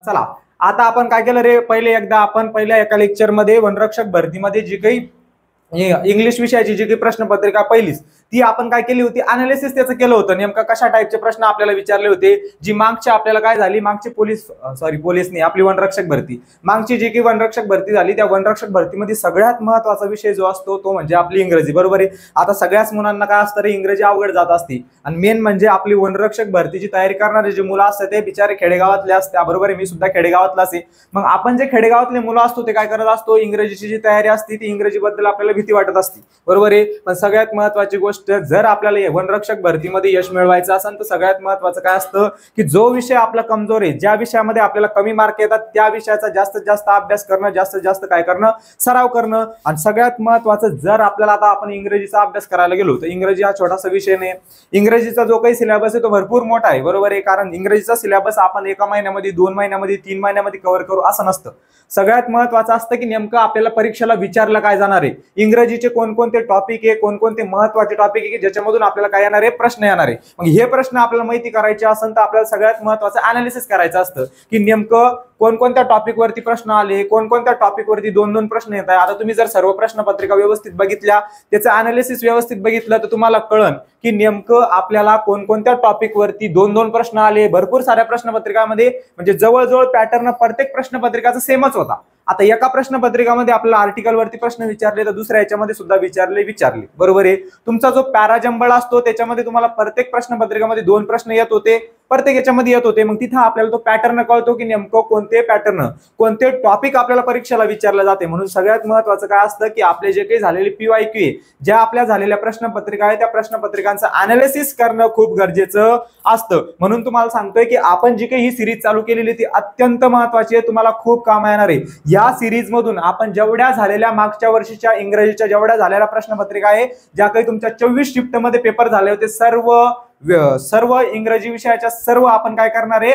चला आता आपण काय केलं रे, पहिले एकदा आपण पहिल्या एका लेक्चरमध्ये वनरक्षक भरतीमध्ये जी काही इंग्लिश विषयाची जी काही प्रश्नपत्रिका पहिलीच ती आपण काय केली होती, अनालिसिस त्याचं केलं होतं. नेमका कशा टाईपचे प्रश्न आपल्याला विचारले होते, जी मागच्या आपल्याला काय झाली, मागची पोलीस नाही आपली वनरक्षक भरती, मागची जी काही वनरक्षक भरती झाली त्या वनरक्षक भरतीमध्ये सगळ्यात महत्वाचा विषय जो असतो तो म्हणजे आपली इंग्रजी. बरोबर आहे. आता सगळ्याच मुलांना काय असतं रे, इंग्रजी अवघड जात असते आणि मेन म्हणजे आपली वनरक्षक भरतीची तयारी करणारे जे मुलं असतात ते बिचारे खेडेगावातले असतात. बरोबर आहे, मी सुद्धा खेडेगावातलाच आहे. मग आपण जे खेडेगावातले मुलं असतो ते काय करत असतो, इंग्रजीची जी तयारी असते ती इंग्रजीबद्दल आपल्याला भीती वाटत असते. बरोबर आहे. पण सगळ्यात महत्वाची गोष्ट, जर आपल्याला वनरक्षक भरतीमध्ये यश मिळवायचं असेल तर सगळ्यात महत्वाचं काय असतं की जो विषय आपला कमजोर आहे, ज्या विषयामध्ये आपल्याला कमी मार्क येतात त्या विषयाचा जास्तीत जास्त अभ्यास करणं, जास्तीत जास्त काय करणं, सराव करणं. आणि सगळ्यात महत्वाचं, जर आपल्याला आता आपण इंग्रजीचा अभ्यास करायला गेलो तर इंग्रजी हा छोटासा विषय नाही. इंग्रजीचा जो काही सिलेबस आहे तो भरपूर मोठा आहे. बरोबर आहे. कारण इंग्रजीचा सिलेबस आपण एका महिन्यामध्ये, 2 महिन्यामध्ये, 3 महिन्यामध्ये कव्हर करू असं नसतं. सगळ्यात महत्वाचं असतं की नेमकं आपल्याला परीक्षेला विचारलं काय जाणार आहे, इंग्रजीचे कोणकोणते टॉपिक आहे, कोणकोणते महत्वाचे टॉपिक आहे की ज्याच्यामधून आपल्याला काय येणार आहे, प्रश्न येणार आहे. मग हे प्रश्न आपल्याला माहिती करायचे असेल तर आपल्याला सगळ्यात महत्वाचं अनालिसिस करायचं असतं की नेमकं कोणकोणत्या टॉपिक वरती प्रश्न आले, कोणकोणत्या टॉपिक वरती 2-2 प्रश्न येत आहे. आता तुम्ही जर सर्व प्रश्नपत्रिका व्यवस्थित बघितल्या, त्याचं अनालिसिस व्यवस्थित बघितलं तर तुम्हाला कळन की नेमकं आपल्याला कोणकोणत्या टॉपिक वरती 2-2 प्रश्न आले. भरपूर साऱ्या प्रश्नपत्रिकामध्ये म्हणजे जवळजवळ पॅटर्न प्रत्येक प्रश्नपत्रिकाचा सेमच होता. आता एका प्रश्नपत्रिकामध्ये आपल्याला आर्टिकल वरती प्रश्न विचारले तर दुसऱ्या याच्यामध्ये सुद्धा विचारले. बरोबर आहे. तुमचा जो पॅराजंबळ असतो त्याच्यामध्ये तुम्हाला प्रत्येक प्रश्नपत्रिकामध्ये 2 प्रश्न येत होते, प्रत्येक याच्यामध्ये येत होते. मग तिथं आपल्याला तो पॅटर्न कळतो की नेमकं कोणते पॅटर्न, कोणते टॉपिक आपल्याला परीक्षेला विचारले जाते. म्हणून सगळ्यात महत्वाचं काय असतं की आपले जे काही झालेले PYQ आहे, ज्या आपल्या झालेल्या प्रश्नपत्रिका आहे त्या प्रश्नपत्रिकांचं अनालिसिस करणं खूप गरजेचं असतं. म्हणून तुम्हाला सांगतोय की आपण जी काही ही सिरीज चालू केलेली ती अत्यंत महत्वाची आहे, तुम्हाला खूप काम येणार आहे. या सिरीज मधून आपण जेवढ्या झालेल्या मागच्या वर्षीच्या इंग्रजीच्या जेवढ्या झालेल्या प्रश्नपत्रिका आहे, ज्या काही तुमच्या 24 शिफ्ट मध्ये पेपर झाले होते, सर्व इंग्रजी विषयाच्या सर्व आपण काय करणार आहे,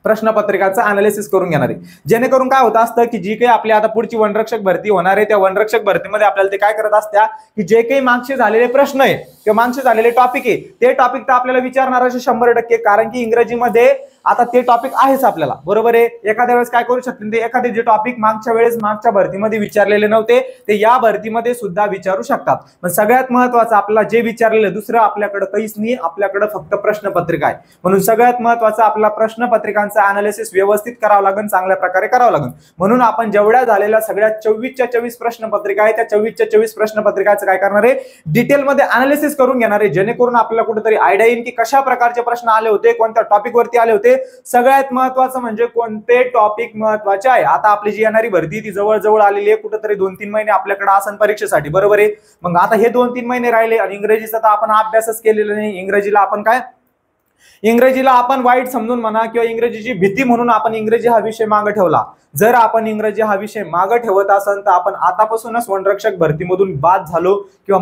प्रश्नपत्रिकाचं अनालिसिस करून घेणार आहे. जेणेकरून काय होत असतं की जी काही आपली आता पुढची वनरक्षक भरती होणार आहे त्या वनरक्षक भरतीमध्ये आपल्याला ते काय करत असत्या की जे काही मागचे झालेले प्रश्न आहे किंवा मागचे झालेले टॉपिक आहे ते टॉपिक तर आपल्याला विचारणार असे 100%, कारण की इंग्रजीमध्ये आता ते टॉपिक आहेच आपल्याला. बरोबर आहे. एखाद्या वेळेस काय करू शकते ते, एखादे जे टॉपिक मागच्या वेळेस मागच्या भरतीमध्ये विचारलेले नव्हते ते या भरतीमध्ये सुद्धा विचारू शकतात. पण सगळ्यात महत्वाचं आपल्याला जे विचारलेलं, दुसरं आपल्याकडे काहीच नाही, आपल्याकडे फक्त प्रश्नपत्रिका आहे. म्हणून सगळ्यात महत्वाचं आपला प्रश्नपत्रिकांचं अनालिसिस व्यवस्थित करावं लागेल, चांगल्या प्रकारे करावं लागेल. म्हणून आपण जेवढ्या झालेल्या सगळ्या 24च्या 24 प्रश्नपत्रिका आहे त्या 24च्या 24 प्रश्नपत्रिकाचं काय करणार आहे, डिटेलमध्ये अनालिसिस करून घेणार आहे. जेणेकरून आपल्याला कुठेतरी आयडिया येईल की कशा प्रकारचे प्रश्न आले होते, कोणत्या टॉपिक वरती आले होते. सगळ्यात महत्वाचं म्हणजे कोणते टॉपिक महत्वाचे आहे. आता आपली जी येणारी भरती ती जवळ आलेली आहे, कुठेतरी 2-3 महिने आपल्याकडे आसन परीक्षेसाठी. बरोबर आहे. मग आता हे 2-3 महिने राहिले आणि इंग्रजीचा तर आपण अभ्यासच केलेला नाही. इंग्रजीला आपण वाईट समजून म्हणा किंवा इंग्रजीची भीती म्हणून आपण इंग्रजी हा विषय मागे ठेवला. जर आपण इंग्रजी हा विषय मागे ठेवत असाल तर आपण आतापासूनच वनरक्षक भरतीमधून बाद झालो किंवा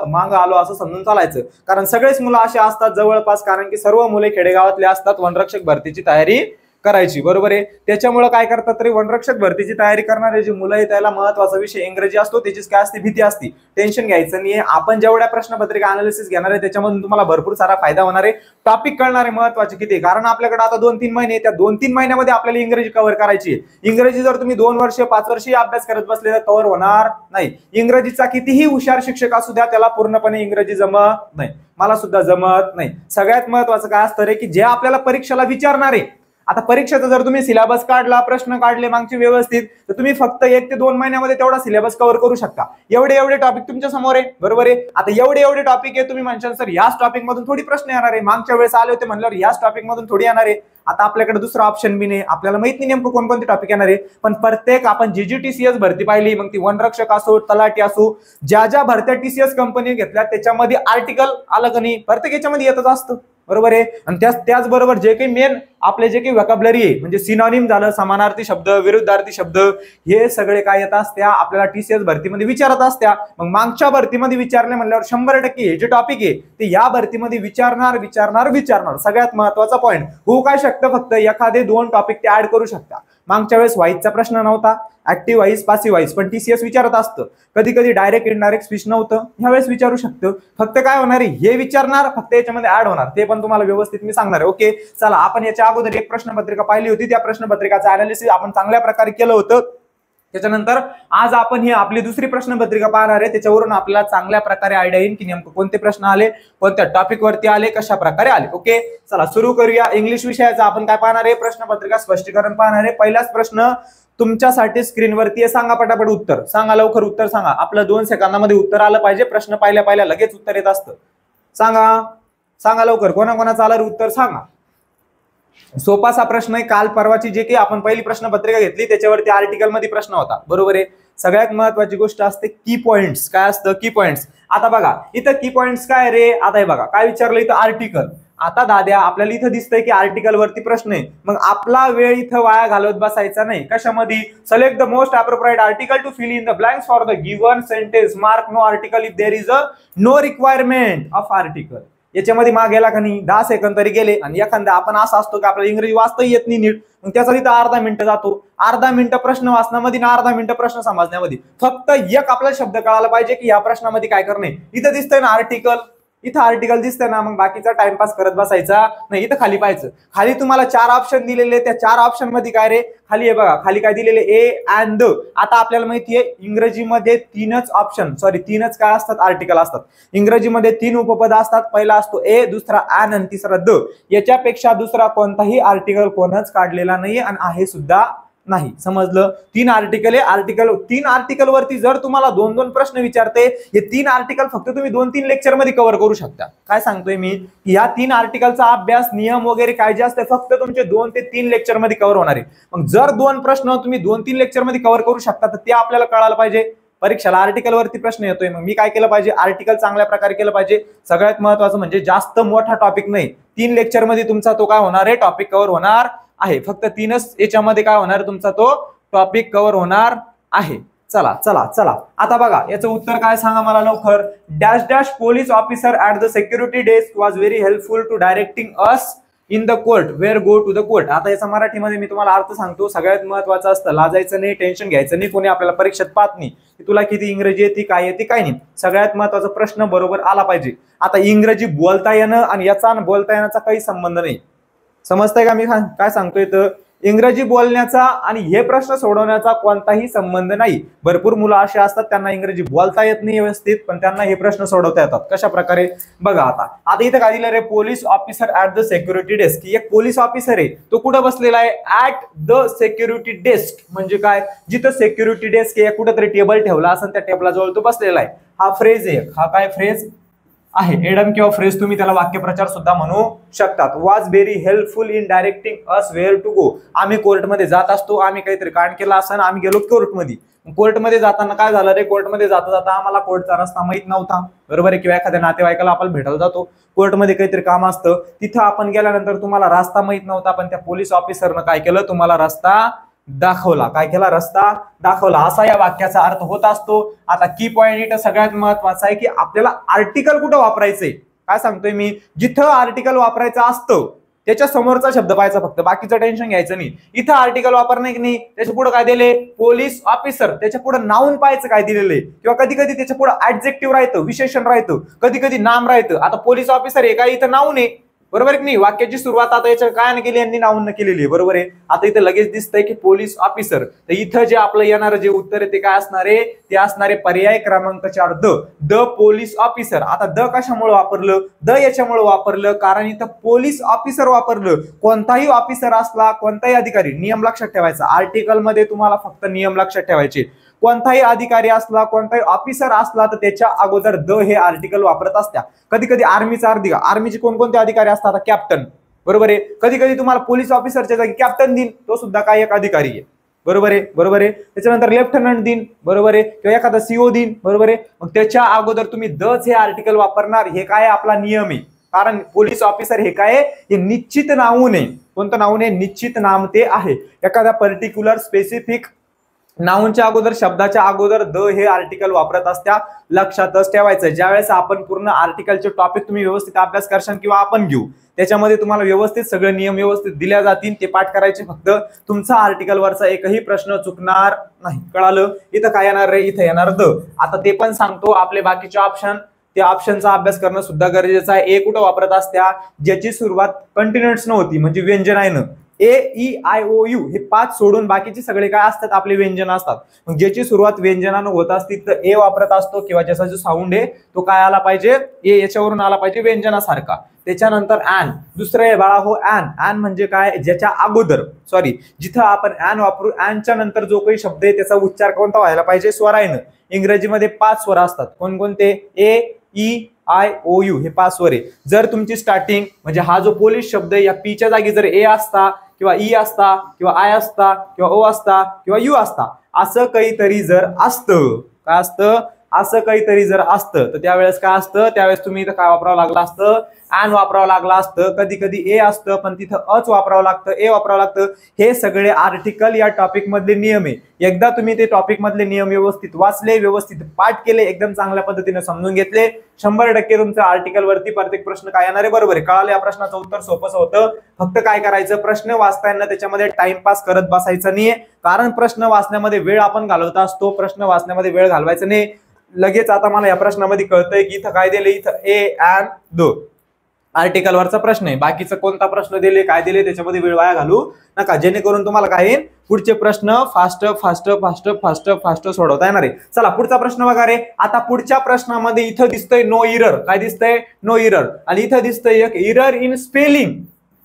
माग आलो असं समजून चालायचं. कारण सगळेच मुलं असे असतात जवळपास, कारण की सर्व मुले खेडेगावातले असतात वनरक्षक भरतीची तयारी करायची. बरोबर आहे. त्याच्यामुळे काय करतात तरी वनरक्षक भरतीची तयारी करणारे जे मुलं आहे त्याला महत्वाचा विषय इंग्रजी असतो, त्याचीच काय असते, भीती असते. टेन्शन घ्यायचं नाही. आपण जेवढ्या प्रश्नपत्रिका अनालिसिस घेणार आहे त्याच्यामधून तुम्हाला भरपूर सारा फायदा होणार आहे. टॉपिक कळणार आहे महत्वाचे किती, कारण आपल्याकडे आता 2-3 महिने, त्या 2-3 महिन्यामध्ये आपल्याला इंग्रजी कव्हर करायची आहे. इंग्रजी जर तुम्ही 2 वर्ष 5 वर्ष अभ्यास करत बसले तर कव्हर होणार नाही. इंग्रजीचा कितीही हुशार शिक्षक असू द्या त्याला पूर्णपणे इंग्रजी जमत नाही, मला सुद्धा जमत नाही. सगळ्यात महत्वाचं काय असतं रे की जे आपल्याला परीक्षेला विचारणार आहे, आता परीक्षेचा जर तुम्ही सिलेबस काढला, प्रश्न काढले मागचे व्यवस्थित, तर तुम्ही फक्त 1 ते 2 महिन्यामध्ये तेवढा सिलेबस कव्हर करू शकता. एवढे टॉपिक तुमच्या समोर आहे. बरोबर आहे. आता एवढे टॉपिक आहे, तुम्ही म्हणशाल सर याच टॉपिक मधून थोडी प्रश्न येणार आहे, मागच्या वेळेस आले होते म्हणल्यावर याच टॉपिक मधून थोडी येणार आहे. आता आपल्याकडे दुसरा ऑप्शन बी नाही, आपल्याला माहित नाही नेमकं कोणकोणते टॉपिक येणार आहे. पण प्रत्येक आपण TCS भरती पाहिली, मग ती वनरक्षक असो, तलाठी असो, ज्या भरत्या TCS कंपनी घेतल्या त्याच्यामध्ये आर्टिकल आलं का नाही, प्रत्येक याच्यामध्ये येतच असतं. बरोबर आहे. आणि त्याचबरोबर जे काही मेन आपले जे काही व्होकॅब्युलरी आहे, म्हणजे सिनॉनिम झालं, समानार्थी शब्द, विरुद्धार्थी शब्द, हे सगळे काय येत असत्या आपल्याला TCS भरतीमध्ये विचारत असत्या. मग मागच्या भरतीमध्ये विचारले म्हणल्यावर 100% हे जे टॉपिक आहे ते या भरतीमध्ये विचारणार. सगळ्यात महत्वाचा पॉईंट होऊ काय शकतं, फक्त एखादे 2 टॉपिक ते ऍड करू शकता. मागच्या वेळेस व्हाईसचा प्रश्न नव्हता, ऍक्टिव्ह व्हाईस पासिव्ह व्हाईस, पण टीसीएस विचारत असतं. कधी कधी डायरेक्ट इनडायरेक्ट स्पीच नव्हतं, ह्यावेळेस विचारू शकतो. फक्त काय होणार आहे, हे विचारणार, फक्त याच्यामध्ये ऍड होणार, ते पण तुम्हाला व्यवस्थित मी सांगणार आहे. ओके, चला आपण याच्या अगोदर एक प्रश्नपत्रिका पाहिली होती, त्या प्रश्नपत्रिकाचं अनालिसिस आपण चांगल्या प्रकारे केलं होतं. त्याच्यानंतर आज आपण ही आपली दुसरी प्रश्नपत्रिका पाहणार आहे. त्याच्यावरून आपल्याला चांगल्या प्रकारे आयडिया येईल की नेमकं कोणते प्रश्न आले, कोणत्या टॉपिक वरती आले, कशा प्रकारे आले. ओके, चला सुरू करूया. इंग्लिश विषयाचा आपण काय पाहणार आहे, प्रश्नपत्रिका स्पष्टीकरण पाहणार आहे. पहिलाच प्रश्न तुमच्यासाठी स्क्रीनवरती आहे, सांगा पटापट उत्तर, सांगा लवकर उत्तर सांगा. आपलं 2 सेकंदामध्ये उत्तर आलं पाहिजे. प्रश्न पाहिल्या पाहिल्या लगेच उत्तर येत असतं. सांगा सांगा लवकर, कोणाकोणाचं आलं उत्तर सांगा. सोपासा प्रश्न आहे. काल परवाची जे काही आपण पहिली प्रश्नपत्रिका घेतली त्याच्यावरती आर्टिकल मध्ये प्रश्न होता, बरोबर आहे. सगळ्यात महत्वाची गोष्ट असते की पॉइंट्स. काय असतं की पॉइंट्स. आता बघा इथं की पॉइंट्स काय रे, आता हे बघा काय विचारलं इथं, आर्टिकल. आता दाद्या आपल्याला इथं दिसतंय की आर्टिकल वरती प्रश्न आहे, मग आपला वेळ इथं वाया घालवत बसायचा नाही. कशामध्ये, select the most appropriate article to fill in the blanks for the given sentence, mark no article if there is a no requirement of article. याच्यामध्ये माग गेला का नाही 10 सेकंद तरी गेले, आणि एखादा आपण असं असतो की आपल्याला इंग्रजी वाचता येत नाही नीट, मग त्याचा तिथं अर्धा मिनिटं जातो. अर्धा मिनिटं प्रश्न वाचण्यामध्ये आणि अर्धा मिनिटं प्रश्न समजण्यामध्ये. फक्त एक आपल्याला शब्द कळायला पाहिजे की या प्रश्नामध्ये काय करणे. इथं दिसतंय ना आर्टिकल, इथं आर्टिकल दिसतंय ना, मग बाकीचा टाइमपास करत बसायचा नाही. इथं खाली पाहायचं, खाली तुम्हाला 4 ऑप्शन दिलेले, त्या 4 ऑप्शन मध्ये काय रे, खाली हे बघा खाली काय दिलेले, ए अँड द. आता आपल्याला माहितीये इंग्रजीमध्ये 3च ऑप्शन, सॉरी 3च काय असतात, आर्टिकल असतात. इंग्रजीमध्ये 3 उपपद असतात. पहिला असतो ए, दुसरा अँड आणि तिसरा द. याच्यापेक्षा दुसरा कोणताही आर्टिकल कोणच काढलेला नाहीये आणि आहे सुद्धा नाही. समजलं. 3 आर्टिकल आहे. आर्टिकल 3 आर्टिकल वरती जर तुम्हाला 2-2 प्रश्न विचारते, हे 3 आर्टिकल फक्त तुम्ही 2-3 लेक्चर मध्ये कव्हर करू शकता. काय सांगतोय मी, या 3 आर्टिकलचा अभ्यास, नियम वगैरे काय जे असते फक्त तुमचे 2 ते 3 लेक्चर मध्ये कव्हर होणार आहे. मग जर 2 प्रश्न तुम्ही 2-3 लेक्चर मध्ये कव्हर करू शकता तर ते आपल्याला कळायला पाहिजे. परीक्षेला आर्टिकल वरती प्रश्न येतोय, मग मी काय केलं पाहिजे, आर्टिकल चांगल्या प्रकारे केलं पाहिजे. सगळ्यात महत्वाचं म्हणजे जास्त मोठा टॉपिक नाही, 3 लेक्चर मध्ये तुमचा तो काय होणार आहे, टॉपिक कव्हर होणार आहे. फक्त 3च याच्यामध्ये काय होणार, तुमचा तो टॉपिक कव्हर होणार आहे. चला चला चला, आता बघा याचं उत्तर काय सांगा मला लवकर. Dash dash police officer at the security desk was very helpful to directing us in the court where go to the court. आता याचा मराठीमध्ये मी तुम्हाला अर्थ सांगतो. सगळ्यात महत्वाचं असतं, लाजायचं नाही, टेन्शन घ्यायचं नाही. कोणी आपल्याला परीक्षेत पाहत नाही की तुला किती इंग्रजी येते, काय येते, काय नाही. सगळ्यात महत्वाचा प्रश्न बरोबर आला पाहिजे. आता इंग्रजी बोलता येणं आणि याचा बोलता येण्याचा काही संबंध नाही. समजतंय का मी काय सांगतोय, तर इंग्रजी बोलण्याचा आणि हे प्रश्न सोडवण्याचा कोणताही संबंध नाही. भरपूर मुलं असे असतात त्यांना इंग्रजी बोलता येत नाही व्यवस्थित, पण त्यांना हे प्रश्न सोडवता येतात. कशा प्रकारे बघा. आता इथं काय दिलं रे, police officer at the security desk. एक पोलीस ऑफिसर आहे, तो कुठं बसलेला आहे, ऍट द सिक्युरिटी डेस्क. म्हणजे काय, जिथं सिक्युरिटी डेस्क आहे कुठेतरी टेबल ठेवला असेल, त्या टेबलाजवळ तो बसलेला आहे. हा फ्रेज आहे, हा काय फ्रेज आहे, एडम किंवा फ्रेज तुम्ही त्याला वाक्यप्रचार सुद्धा म्हणू शकतात. Was very helpful in directing us where to go. आम्ही कोर्टमध्ये जात असतो, आम्ही काहीतरी कांड केला असं, आम्ही गेलो कोर्टमध्ये. कोर्टमध्ये जाताना काय झालं रे, कोर्टमध्ये जाता जाता आम्हाला कोर्टचा रस्ता माहित नव्हता, बरोबर आहे. किंवा एखाद्या नातेवाईकाला आपण भेटायला जातो, कोर्टमध्ये काहीतरी काम असतं, तिथं आपण गेल्यानंतर तुम्हाला रस्ता माहित नव्हता, पण त्या पोलीस ऑफिसरनं काय केलं, तुम्हाला रस्ता दाखवला. काय केला, रस्ता दाखवला. असा या वाक्याचा अर्थ होत असतो. आता की पॉइंट इथं सगळ्यात महत्वाचा आहे की आपल्याला आर्टिकल कुठं वापरायचंय. काय सांगतोय मी, जिथं आर्टिकल वापरायचं असतं त्याच्या समोरचा शब्द पाहायचा, फक्त बाकीचं टेन्शन घ्यायचं नाही. इथं आर्टिकल वापरणे की नाही, त्याच्या पुढे काय दिले, पोलीस ऑफिसर. त्याच्या पुढे नाऊन पाहायचं काय दिलेलं आहे, किंवा कधी कधी त्याच्या पुढे ऍडजेक्टिव्ह राहतं, विशेषण राहतं, कधी कधी नाम राहतं. आता पोलीस ऑफिसर हे काय, इथं नाऊन आहे, बरोबर की नाही. वाक्याची सुरुवात आता याच्या काय केली, यांनी नाऊन केलेली आहे, बरोबर आहे. आता इथं लगेच दिसतंय की पोलीस ऑफिसर. तर इथं जे आपलं येणारं जे उत्तर आहे ते काय असणार आहे, ते असणारे पर्याय क्रमांक 4 द पोलीस ऑफिसर. आता द कशामुळे वापरलं, द याच्यामुळे वापरलं कारण इथं पोलीस ऑफिसर वापरलं. कोणताही ऑफिसर असला, कोणताही अधिकारी, नियम लक्षात ठेवायचा. आर्टिकल मध्ये तुम्हाला फक्त नियम लक्षात ठेवायचे. कोणताही अधिकारी असला, कोणताही ऑफिसर असला तर त्याच्या अगोदर द हे आर्टिकल वापरत असत्या. कधी कधी आर्मीचा आर्मीचे कोणकोणते अधिकारी असतात, कॅप्टन, बरोबर आहे. कधी कधी तुम्हाला पोलीस ऑफिसरच्या जागी कॅप्टन दिन, तो सुद्धा काय एक अधिकारी आहे, बरोबर आहे, बरोबर आहे. त्याच्यानंतर लेफ्टनंट दिन, बरोबर आहे, किंवा एखादा सीओ दिन, बरोबर आहे. मग त्याच्या अगोदर तुम्ही दच हे आर्टिकल वापरणार. हे काय आपला नियम आहे, कारण पोलीस ऑफिसर हे काय, हे निश्चित नाऊन आहे. कोणतं नाऊन आहे, निश्चित नाम ते आहे. एखादा पर्टिक्युलर स्पेसिफिक नाऊनच्या अगोदर शब्दाच्या अगोदर द हे आर्टिकल वापरत असत्या, लक्षातच ठेवायचं. ज्यावेळेस आपण पूर्ण आर्टिकलचे टॉपिक तुम्ही व्यवस्थित अभ्यास करशाल किंवा आपण घेऊ, त्याच्यामध्ये तुम्हाला व्यवस्थित सगळे नियम व्यवस्थित दिल्या जातील, ते पाठ करायचे. फक्त तुमचा आर्टिकलवरचा एकही प्रश्न चुकणार नाही. कळालं? इथं काय येणार रे? इथं येणार द. आता ते पण सांगतो, आपले बाकीचे ऑप्शन, त्या ऑप्शनचा अभ्यास करणं सुद्धा गरजेचं आहे. ए कुठं वापरत असत्या? ज्याची सुरुवात कंटिन्युअन्स नव्हती, म्हणजे व्यंजन आहे ना. ए ई आय ओ यू हे 5 सोडून बाकीचे सगळे काय असतात? आपले व्यंजन असतात. मग ज्याची सुरुवात व्यंजनानं होत असती तर ए वापरत असतो, किंवा ज्याचा जो साऊंड आहे तो काय आला पाहिजे? ए याच्यावरून आला पाहिजे, व्यंजनासारखा. त्याच्यानंतर ॲन. दुसरं आहे बाळा हो ॲन. ॲन म्हणजे काय? ज्याच्या अगोदर, सॉरी, जिथं आपण ॲन वापरू, ॲनच्या नंतर जो काही शब्द आहे त्याचा उच्चार कोणता व्हायला पाहिजे? स्वरायनं. इंग्रजीमध्ये 5 स्वर असतात. कोणकोणते? ए ई आय ओ यू हे 5 स्वर आहे. जर तुमची स्टार्टिंग म्हणजे हा जो पोलिश शब्द आहे, या पीच्या जागी जर ए असता किंवा ई असता किंवा आय असता किंवा ओ असता किंवा यू असता, असं काहीतरी जर असतं, काय असतं? असं काहीतरी जर असतं तर त्यावेळेस काय असतं? त्यावेळेस तुम्ही इथं काय वापरावं लागलं असतं? ॲन वापरावं लागलं असतं. कधी कधी ए असतं पण तिथं अच वापरावं लागतं, ए वापरावं लागतं. हे सगळे आर्टिकल या टॉपिक मधले नियम आहे. एकदा तुम्ही ते टॉपिक मधले नियम व्यवस्थित वाचले, व्यवस्थित पाठ केले, एकदम चांगल्या पद्धतीने समजून घेतले, 100% तुमच्या आर्टिकल वरती प्रत्येक प्रश्न काय येणार आहे? बरोबर आहे. कळालं? या प्रश्नाचं उत्तर सोपंच होतं. फक्त काय करायचं? प्रश्न वाचताना त्याच्यामध्ये टाइमपास करत बसायचं नाही, कारण प्रश्न वाचण्यामध्ये वेळ आपण घालवत असतो. प्रश्न वाचण्यामध्ये वेळ घालवायचा नाही. लगेच आता मला या प्रश्नामध्ये कळतंय की इथं काय दिले? इथं ए अँड द आर्टिकल वरचा प्रश्न आहे. बाकीचा कोणता प्रश्न दिले, काय दिले, त्याच्यामध्ये वेळ वाया घालू नका, जेणेकरून तुम्हाला काय पुढचे प्रश्न fast fast fast fast fast सोडवता येणार आहे. चला पुढचा प्रश्न बघा रे. आता पुढच्या प्रश्नामध्ये इथं दिसतंय नो इरर. काय दिसतंय? No error. आणि इथं दिसतंय एक इरर इन स्पेलिंग.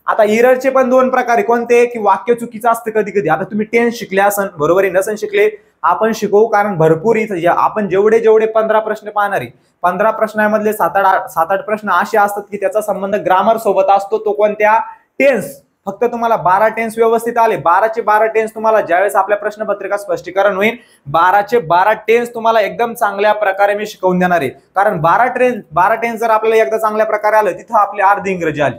आता इररचे पण 2 प्रकार आहे. कोणते? की वाक्य चुकीचं असतं कधी कधी. आता तुम्ही टेन्स शिकले असन, बरोबर आहे, नसन शिकले आपण शिकवू, कारण भरपूर इथं आपण जेवढे 15 प्रश्न पाहणार आहे, 15 प्रश्नांमधले 7-8 प्रश्न असे असतात की त्याचा संबंध ग्रामर सोबत असतो. तो कोणत्या? टेन्स. फक्त तुम्हाला 12 टेन्स व्यवस्थित आले, 12चे 12 टेन्स तुम्हाला ज्यावेळेस आपल्या प्रश्नपत्रिका स्पष्टीकरण होईल, 12चे 12 टेन्स तुम्हाला एकदम चांगल्या प्रकारे मी शिकवून देणार आहे. कारण 12 टेन्स जर आपल्याला एकदा चांगल्या प्रकारे आलं, तिथं आपली अर्धी इंग्रजी आली.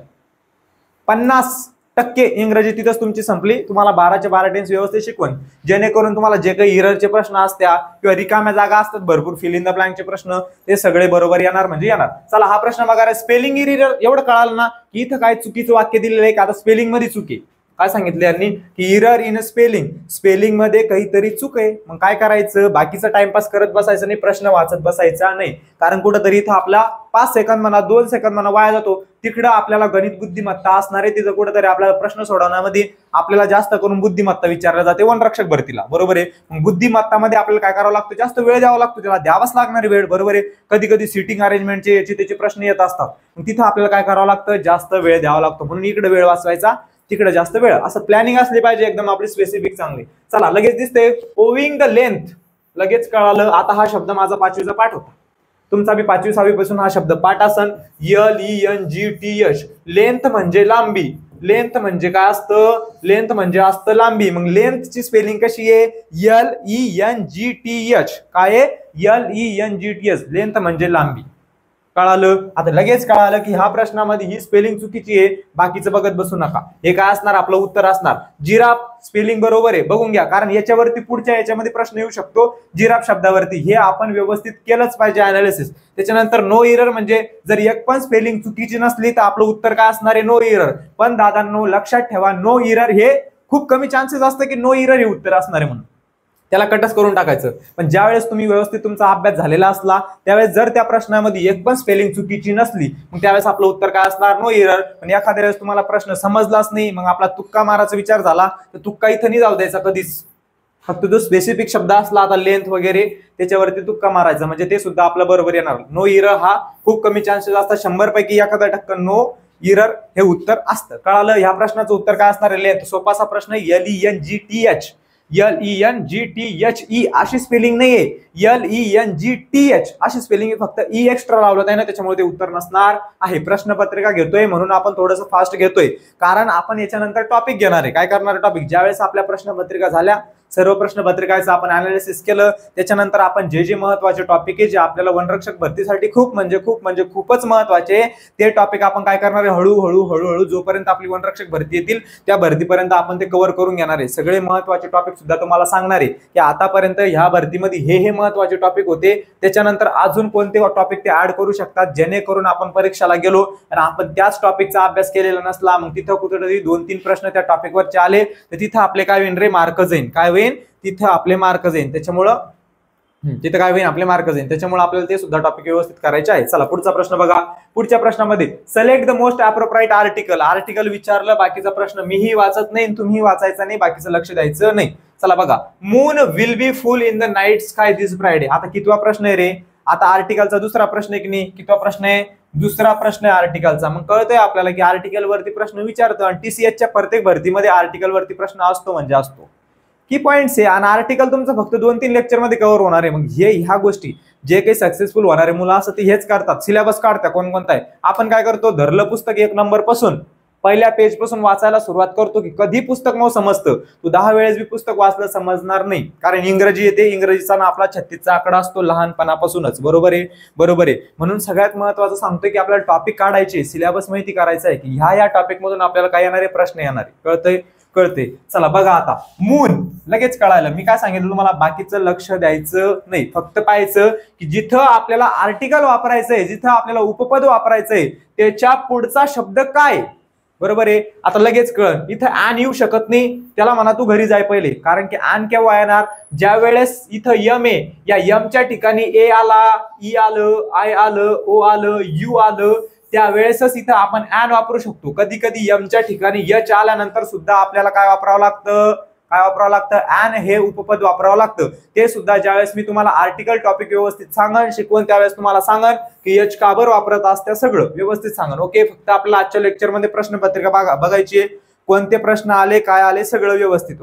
50% इंग्रजी तिथंच तुमची संपली. तुम्हाला 12चे 12 टेन्स व्यवस्थित शिकवून, जेणेकरून तुम्हाला जे काही इररचे प्रश्न असत्या किंवा रिकाम्या जागा असतात भरपूर, फिल इन द ब्लँकचे प्रश्न, ते सगळे बरोबर येणार म्हणजे येणार. चला हा प्रश्न बघा. स्पेलिंग इरर एवढं कळालं ना की इथं काय चुकीचं वाक्य दिलेलं आहे का? आता स्पेलिंग मध्ये चूक आहे. काय सांगितलं यांनी? की इरर इन स्पेलिंग. स्पेलिंग मध्ये काहीतरी चूक आहे. मग काय करायचं? बाकीचा टाइमपास करत बसायचं नाही, प्रश्न वाचत बसायचा नाही. कारण कुठंतरी इथं आपला 5 सेकंद म्हणा, 2 सेकंद म्हणा वाया जातो. तिकडं आपल्याला गणित बुद्धिमत्ता असणार आहे, तिथं कुठेतरी आपल्याला प्रश्न सोडवण्यामध्ये आपल्याला जास्त करून बुद्धिमत्ता विचारल्या जाते वनरक्षक भरतीला, बरोबर आहे. मग बुद्धिमत्तामध्ये आपल्याला काय करावं लागतं? जास्त वेळ द्यावा लागतो, त्याला द्यावाच लागणारी वेळ, बरोबर आहे. कधी कधी सिटिंग अरेंजमेंटचे याचे त्याचे प्रश्न येत असतात, मग तिथं आपल्याला काय करावं लागतं? जास्त वेळ द्यावा लागतो. म्हणून इकडे वेळ वाचवायचा, तिकडे जास्त वेळ, असं प्लॅनिंग असली पाहिजे एकदम आपली स्पेसिफिक चांगली. चला लगेच दिसते ओविंग द लेंथ. लगेच कळालं. आता हा शब्द माझा 5वीचा पाठ होता, तुमचा बी 5वी-6वी पासून हा शब्द पाठ असन. LENGTH. लेंथ म्हणजे लांबी. लेंथ म्हणजे काय असतं? लेंथ म्हणजे असतं लांबी. मग लेंथची स्पेलिंग कशी आहे? LENGTH. काय आहे? LENGTH. लेंथ म्हणजे लांबी. कळालं? आता लगेच कळालं की ह्या प्रश्नामध्ये ही स्पेलिंग चुकीची आहे, बाकीचं बघत बसू नका. हे काय असणार? आपलं उत्तर असणार जिराफ. स्पेलिंग बरोबर आहे, बघून घ्या, कारण याच्यावरती पुढच्या याच्यामध्ये प्रश्न येऊ शकतो जिराफ शब्दावरती. हे आपण व्यवस्थित केलंच पाहिजे अनालिसिस. त्याच्यानंतर नो इरर म्हणजे जर एक पण स्पेलिंग चुकीची नसली तर आपलं उत्तर काय असणार आहे? No error. पण दादांनो लक्षात ठेवा, नो इरर हे खूप कमी चान्सेस असतं की नो इरर हे उत्तर असणार आहे म्हणून, त्याला कटच करून टाकायचं. पण ज्यावेळेस तुम्ही व्यवस्थित तुमचा अभ्यास झालेला असला, त्यावेळेस जर त्या प्रश्नामध्ये एक पण स्पेलिंग चुकीची नसली, मग त्यावेळेस आपलं उत्तर काय असणार? No error. पण एखाद्या वेळेस तुम्हाला प्रश्न समजलाच नाही, मग आपला तुक्का मारायचा विचार झाला तर तुक्का इथं नाही जाऊ द्यायचा कधीच. फक्त जो स्पेसिफिक शब्द असला, आता लेंथ वगैरे, त्याच्यावरती तुक्का मारायचा, म्हणजे ते सुद्धा आपलं बरोबर येणार. नो इरर हा खूप कमी चान्सेस असतात, 100 पैकी 1% नो इरर हे उत्तर असतं. कळालं? ह्या प्रश्नाचं उत्तर काय असणार आहे? लेंथ. सोपासा प्रश्न. LENGTH. LENGTHE अशी स्पेलिंग नाहीये, LENGTH अशी स्पेलिंग, फक्त ई एक्स्ट्रा लावलं आहे ना, त्याच्यामुळे ते उत्तर नसणार आहे. प्रश्नपत्रिका घेतोय म्हणून आपण थोडंसं फास्ट घेतोय, कारण आपण याच्यानंतर टॉपिक घेणार आहे. काय करणार आहे टॉपिक? ज्यावेळेस आपल्या प्रश्नपत्रिका झाल्या सर्व प्रश्नपत्रिकाचं आपण अनालिसिस केलं. त्याच्यानंतर आपण जे महत्वाचे टॉपिक आहे जे आपल्याला वनरक्षक भरतीसाठी खूपच महत्वाचे ते टॉपिक आपण काय करणार आहे, हळूहळू जोपर्यंत आपली वनरक्षक भरती येतील त्या भरतीपर्यंत आपण ते कव्हर करून घेणार आहे. सगळे महत्वाचे टॉपिक सुद्धा तुम्हाला सांगणार आहे की आतापर्यंत ह्या भरतीमध्ये हे महत्वाचे टॉपिक होते, त्याच्यानंतर अजून कोणते टॉपिक ते ऍड करू शकतात जेणेकरून आपण परीक्षेला गेलो आणि आपण त्याच टॉपिकचा अभ्यास केलेला नसला, मग तिथं कुठेतरी 2-3 प्रश्न त्या टॉपिकवरचे आले तर तिथं आपले काय होईल रे, मार्क जाईल. काय होईल, तिथं आपले मार्क जाईल. त्याच्यामुळं तिथं काय होईल, आपले मार्क जाईल. त्याच्यामुळे आपल्याला ते सुद्धा टॉपिक व्यवस्थित करायचे आहे. चला पुढचा प्रश्न बघा. पुढच्या प्रश्नामध्ये select the most appropriate article विचारलं. बाकीचा प्रश्न मीही वाचत नाही, तुम्ही वाचायचा नाही, बाकीचं लक्ष द्यायचं नाही. चला बघा, moon will be full in the night sky this Friday. आता कितवा प्रश्न आहे रे, आता आर्टिकलचा दुसरा प्रश्न आहे की नाही, कितवा प्रश्न आहे, दुसरा प्रश्न आहे आर्टिकलचा. मग कळतंय आपल्याला की आर्टिकल वरती प्रश्न विचारतो आणि टीसीएसच्या प्रत्येक भरतीमध्ये आर्टिकल वरती प्रश्न असतो म्हणजे असतो. की पॉइंट्स आहे आणि आर्टिकल तुमचं फक्त 2-3 लेक्चर मध्ये कव्हर होणार आहे. मग ह्या गोष्टी जे काही सक्सेसफुल होणारे मुलं असतात ते हेच करतात, सिलेबस काढतात कोणकोणता आहे. आपण काय करतो, धरलं पुस्तक 1 नंबर पासून पहिल्या पेज पासून वाचायला सुरुवात करतो की कधी पुस्तक मग समजतं. तू 10 वेळेस बी पुस्तक वाचलं समजणार नाही, कारण इंग्रजी येते, इंग्रजीचा ना आपला 36चा आकडा असतो लहानपणापासूनच. बरोबर आहे. म्हणून सगळ्यात महत्वाचं सांगतोय की आपल्याला टॉपिक काढायचे, सिलेबस माहिती करायचा आहे की ह्या टॉपिक मधून आपल्याला काय येणारे प्रश्न येणारे. कळते. चला बघा, आता मून लगेच कळायला. मी काय सांगितलं तुम्हाला, बाकीचं लक्ष द्यायचं नाही, फक्त पाहायचं की जिथं आपल्याला आर्टिकल वापरायचंय, जिथं आपल्याला उपपद वापरायचंय त्याच्या पुढचा शब्द काय. बरोबर आहे. आता लगेच कळ, इथं आन येऊ शकत नाही, त्याला म्हणा तू घरी जाय पहिले, कारण की आन केव्हा येणार, ज्या वेळेस इथं यम आहे, या यमच्या ठिकाणी ए आला, ई आलं, आय आलं, ओ आलं, यू आलं, त्यावेळेसच इथं आपण ऍन वापरू शकतो. कधी कधी यमच्या ठिकाणी यच आल्यानंतर सुद्धा आपल्याला काय वापरावं लागतं, ऍन हे उपपद वापरावं लागतं. ते सुद्धा ज्यावेळेस मी तुम्हाला आर्टिकल टॉपिक व्यवस्थित सांगन, शिकवून त्यावेळेस तुम्हाला सांगन की यच का बरं वापरत असत्या, सगळं व्यवस्थित सांगन. ओके, फक्त आपल्याला आजच्या लेक्चरमध्ये प्रश्नपत्रिका बघायची आहे, कोणते प्रश्न आले, काय आले, सगळं व्यवस्थित.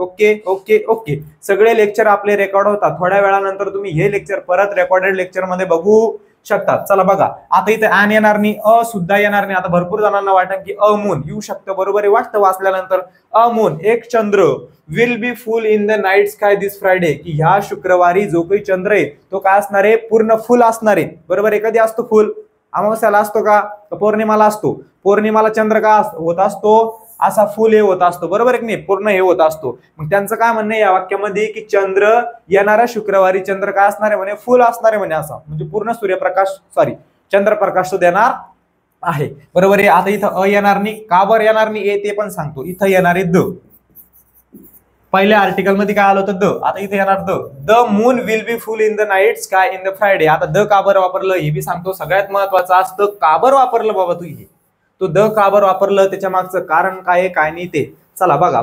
ओके. सगळे लेक्चर आपले रेकॉर्ड होतात. थोड्या वेळानंतर तुम्ही हे लेक्चर परत रेकॉर्डेड लेक्चर मध्ये बघू शकतात. चला बघा, आता इथे ऍन येणार नाही, अ सुद्धा येणार नाही. आता भरपूर जणांना वाटतं की अमून येऊ शकतं, बरोबर आहे, वाटतं वाचल्यानंतर. अमून एक चंद्र will be full in the night sky this Friday, की ह्या शुक्रवारी जो काही चंद्र आहे तो काय असणार आहे, पूर्ण फुल असणार आहे. बरोबर आहे. कधी असतो फुल, अमावस्याला असतो का पौर्णिमाला असतो. पौर्णिमाला चंद्र का होत असतो, असा फुल हे होत असतो. बरोबर आहे की नाही, पूर्ण हे होत असतो. मग त्यांचं काय म्हणणं आहे या वाक्यामध्ये की चंद्र येणाऱ्या शुक्रवारी चंद्र काय असणार आहे म्हणे, फुल असणार आहे म्हणे, असा म्हणजे पूर्ण चंद्रप्रकाश तो देणार आहे. बरोबर आहे. आता इथं अ येणार नाही, का बरं येणार नाही ए ते पण सांगतो. इथं येणार आहे द, पहिल्या आर्टिकल मध्ये काय आलं होतं द, आता इथे येणार the moon will be full in the night sky in the Friday. आता द का बरं वापरलं हे बी सांगतो. सगळ्यात महत्वाचं असतं का बरं वापरलं बाबा तू हे, तो द का बरं वापरलं, त्याच्या मागचं कारण काय आहे काय नाही ते. चला बघा.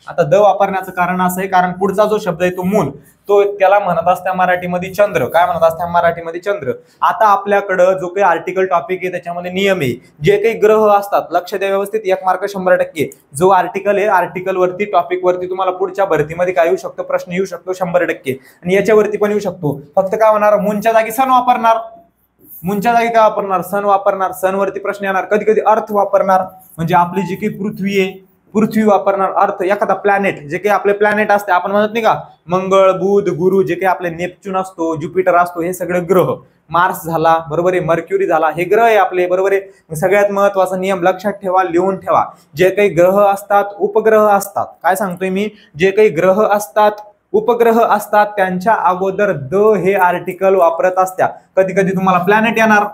आता द वापरण्याचं कारण असं आहे, कारण पुढचा जो शब्द आहे तो मून, तो त्याला म्हणत असत्या मराठीमध्ये चंद्र. काय म्हणत असत्या मराठीमध्ये चंद्र. आता आपल्याकडं जो काही आर्टिकल टॉपिक आहे त्याच्यामध्ये नियम आहे, जे काही ग्रह असतात, लक्ष द्या व्यवस्थित, 1 मार्क 100%. जो आर्टिकल आहे, आर्टिकल वरती टॉपिक वरती तुम्हाला पुढच्या भरतीमध्ये काय येऊ शकतो, प्रश्न येऊ शकतो 100%, आणि याच्यावरती पण येऊ शकतो. फक्त काय होणार, मूनच्या जागी सन वापरणार, मूनच्या जागी काय वापरणार, सन वापरणार. सन वरती प्रश्न येणार. कधी कधी अर्थ वापरणार, म्हणजे आपली जी काही पृथ्वी आहे, पृथ्वी वापरणार. अर्थ एखादा प्लॅनेट, जे काही आपले प्लॅनेट असते, आपण म्हणत नाही का मंगळ, बुध, गुरु, जे काही आपले नेपच्यून असतो, ज्युपिटर असतो, हे सगळे ग्रह. मार्स झाला, बरोबर आहे, मर्क्युरी झाला, हे ग्रह आहे आपले. बरोबर आहे. सगळ्यात महत्वाचा नियम लक्षात ठेवा, लिहून ठेवा. जे काही ग्रह असतात, उपग्रह असतात, काय सांगतोय मी, जे काही ग्रह असतात, उपग्रह असतात, त्यांच्या अगोदर द हे आर्टिकल वापरत असत्या. कधी कधी तुम्हाला प्लॅनेट येणार,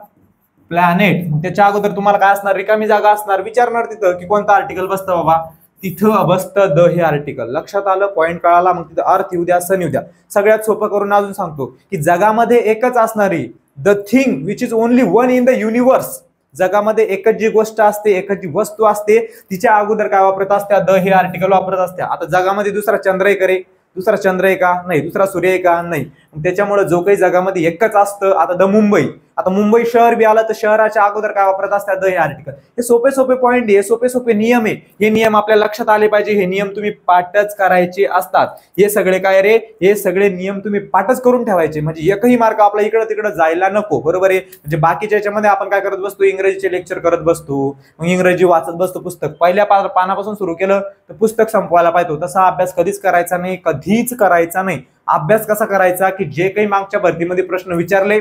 प्लॅनेट, त्याच्या अगोदर तुम्हाला काय असणार, रिकामी जागा असणार, विचारणार तिथं की कोणतं आर्टिकल बसतं बाबा, तिथं बसतं द हे आर्टिकल. लक्षात आलं, पॉईंट कळाला. मग तिथं अर्थ येऊ द्या, सन येऊ द्या. सगळ्यात सोपं करून अजून सांगतो की जगामध्ये एकच असणारी, the thing which is only one in the universe, जगामध्ये एकच जी गोष्ट असते, एकच जी वस्तू असते, तिच्या अगोदर काय वापरत असत्या, द हे आर्टिकल वापरत असत्या. आता जगामध्ये दुसरा चंद्र आहे करे, दुसरा चंद्र आहे का नाही, दुसरा सूर्य आहे का नाही. त्याच्यामुळे जो काही जगामध्ये एकच असतं, आता द मुंबई, आता मुंबई शहर बी आलं तर शहराच्या अगोदर काय वापरत असतात द हे आर्टिकल. हे सोपे सोपे पॉईंट आहे, सोपे सोपे नियम आहे. हे नियम आपल्या लक्षात आले पाहिजे. हे नियम तुम्ही पाठच करायचे असतात. हे सगळे काय रे, हे सगळे नियम तुम्ही पाठच करून ठेवायचे, म्हणजे एकही मार्क आपला इकडं तिकडं जायला नको. बरोबर आहे. म्हणजे बाकीच्या याच्यामध्ये आपण काय करत बसतो, इंग्रजीचे लेक्चर करत बसतो, मग इंग्रजी वाचत बसतो. पुस्तक पहिल्या पानापासून सुरू केलं तर पुस्तक संपवायला पाहिजे. तसा अभ्यास कधीच करायचा नाही, कधीच करायचा नाही. अभ्यास कसा करायचा की जे काही मागच्या भरतीमध्ये प्रश्न विचारले,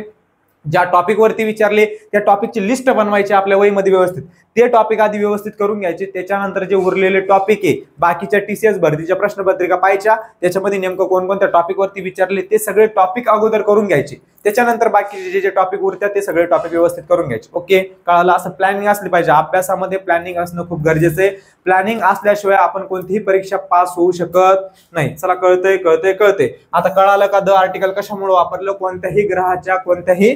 ज्या टॉपिक वरती विचारले त्या टॉपिकची लिस्ट बनवायची आपल्या वहीमध्ये व्यवस्थित. ते टॉपिक आधी व्यवस्थित करून घ्यायचे. त्याच्यानंतर जे उरलेले टॉपिक आहे बाकीच्या TCS भरतीच्या प्रश्नपत्रिका पाहायच्या, त्याच्यामध्ये नेमकं कोणकोणत्या टॉपिक वरती विचारले ते सगळे टॉपिक अगोदर करून घ्यायचे. त्याच्यानंतर बाकीचे जे टॉपिक उरतात ते सगळे टॉपिक व्यवस्थित करून घ्यायचे. ओके, कळालं. असं प्लॅनिंग असली पाहिजे. अभ्यासामध्ये प्लॅनिंग असणं खूप गरजेचं आहे. प्लॅनिंग असल्याशिवाय आपण कोणतीही परीक्षा पास होऊ शकत नाही. चला, कळतंय कळतंय कळतंय. आता कळालं का द आर्टिकल कशामुळे वापरलं. कोणत्याही ग्रहाच्या, कोणत्याही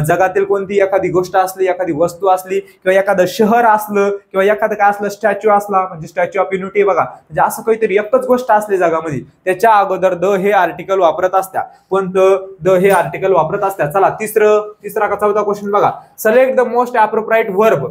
जगातील कोणती एखादी गोष्ट असली, एखादी वस्तू असली, किंवा एखादं शहर असलं, किंवा एखादं काय असलं, स्टॅच्यू असला म्हणजे स्टॅच्यू ऑफ युनिटी बघा, म्हणजे असं काहीतरी एकच गोष्ट असली जगामध्ये, त्याच्या अगोदर द हे आर्टिकल वापरत असत्या. कोणतं, द हे आर्टिकल वापरत असत्या. चला, तिसरा का चौथा क्वेश्चन बघा. Select the most appropriate verb.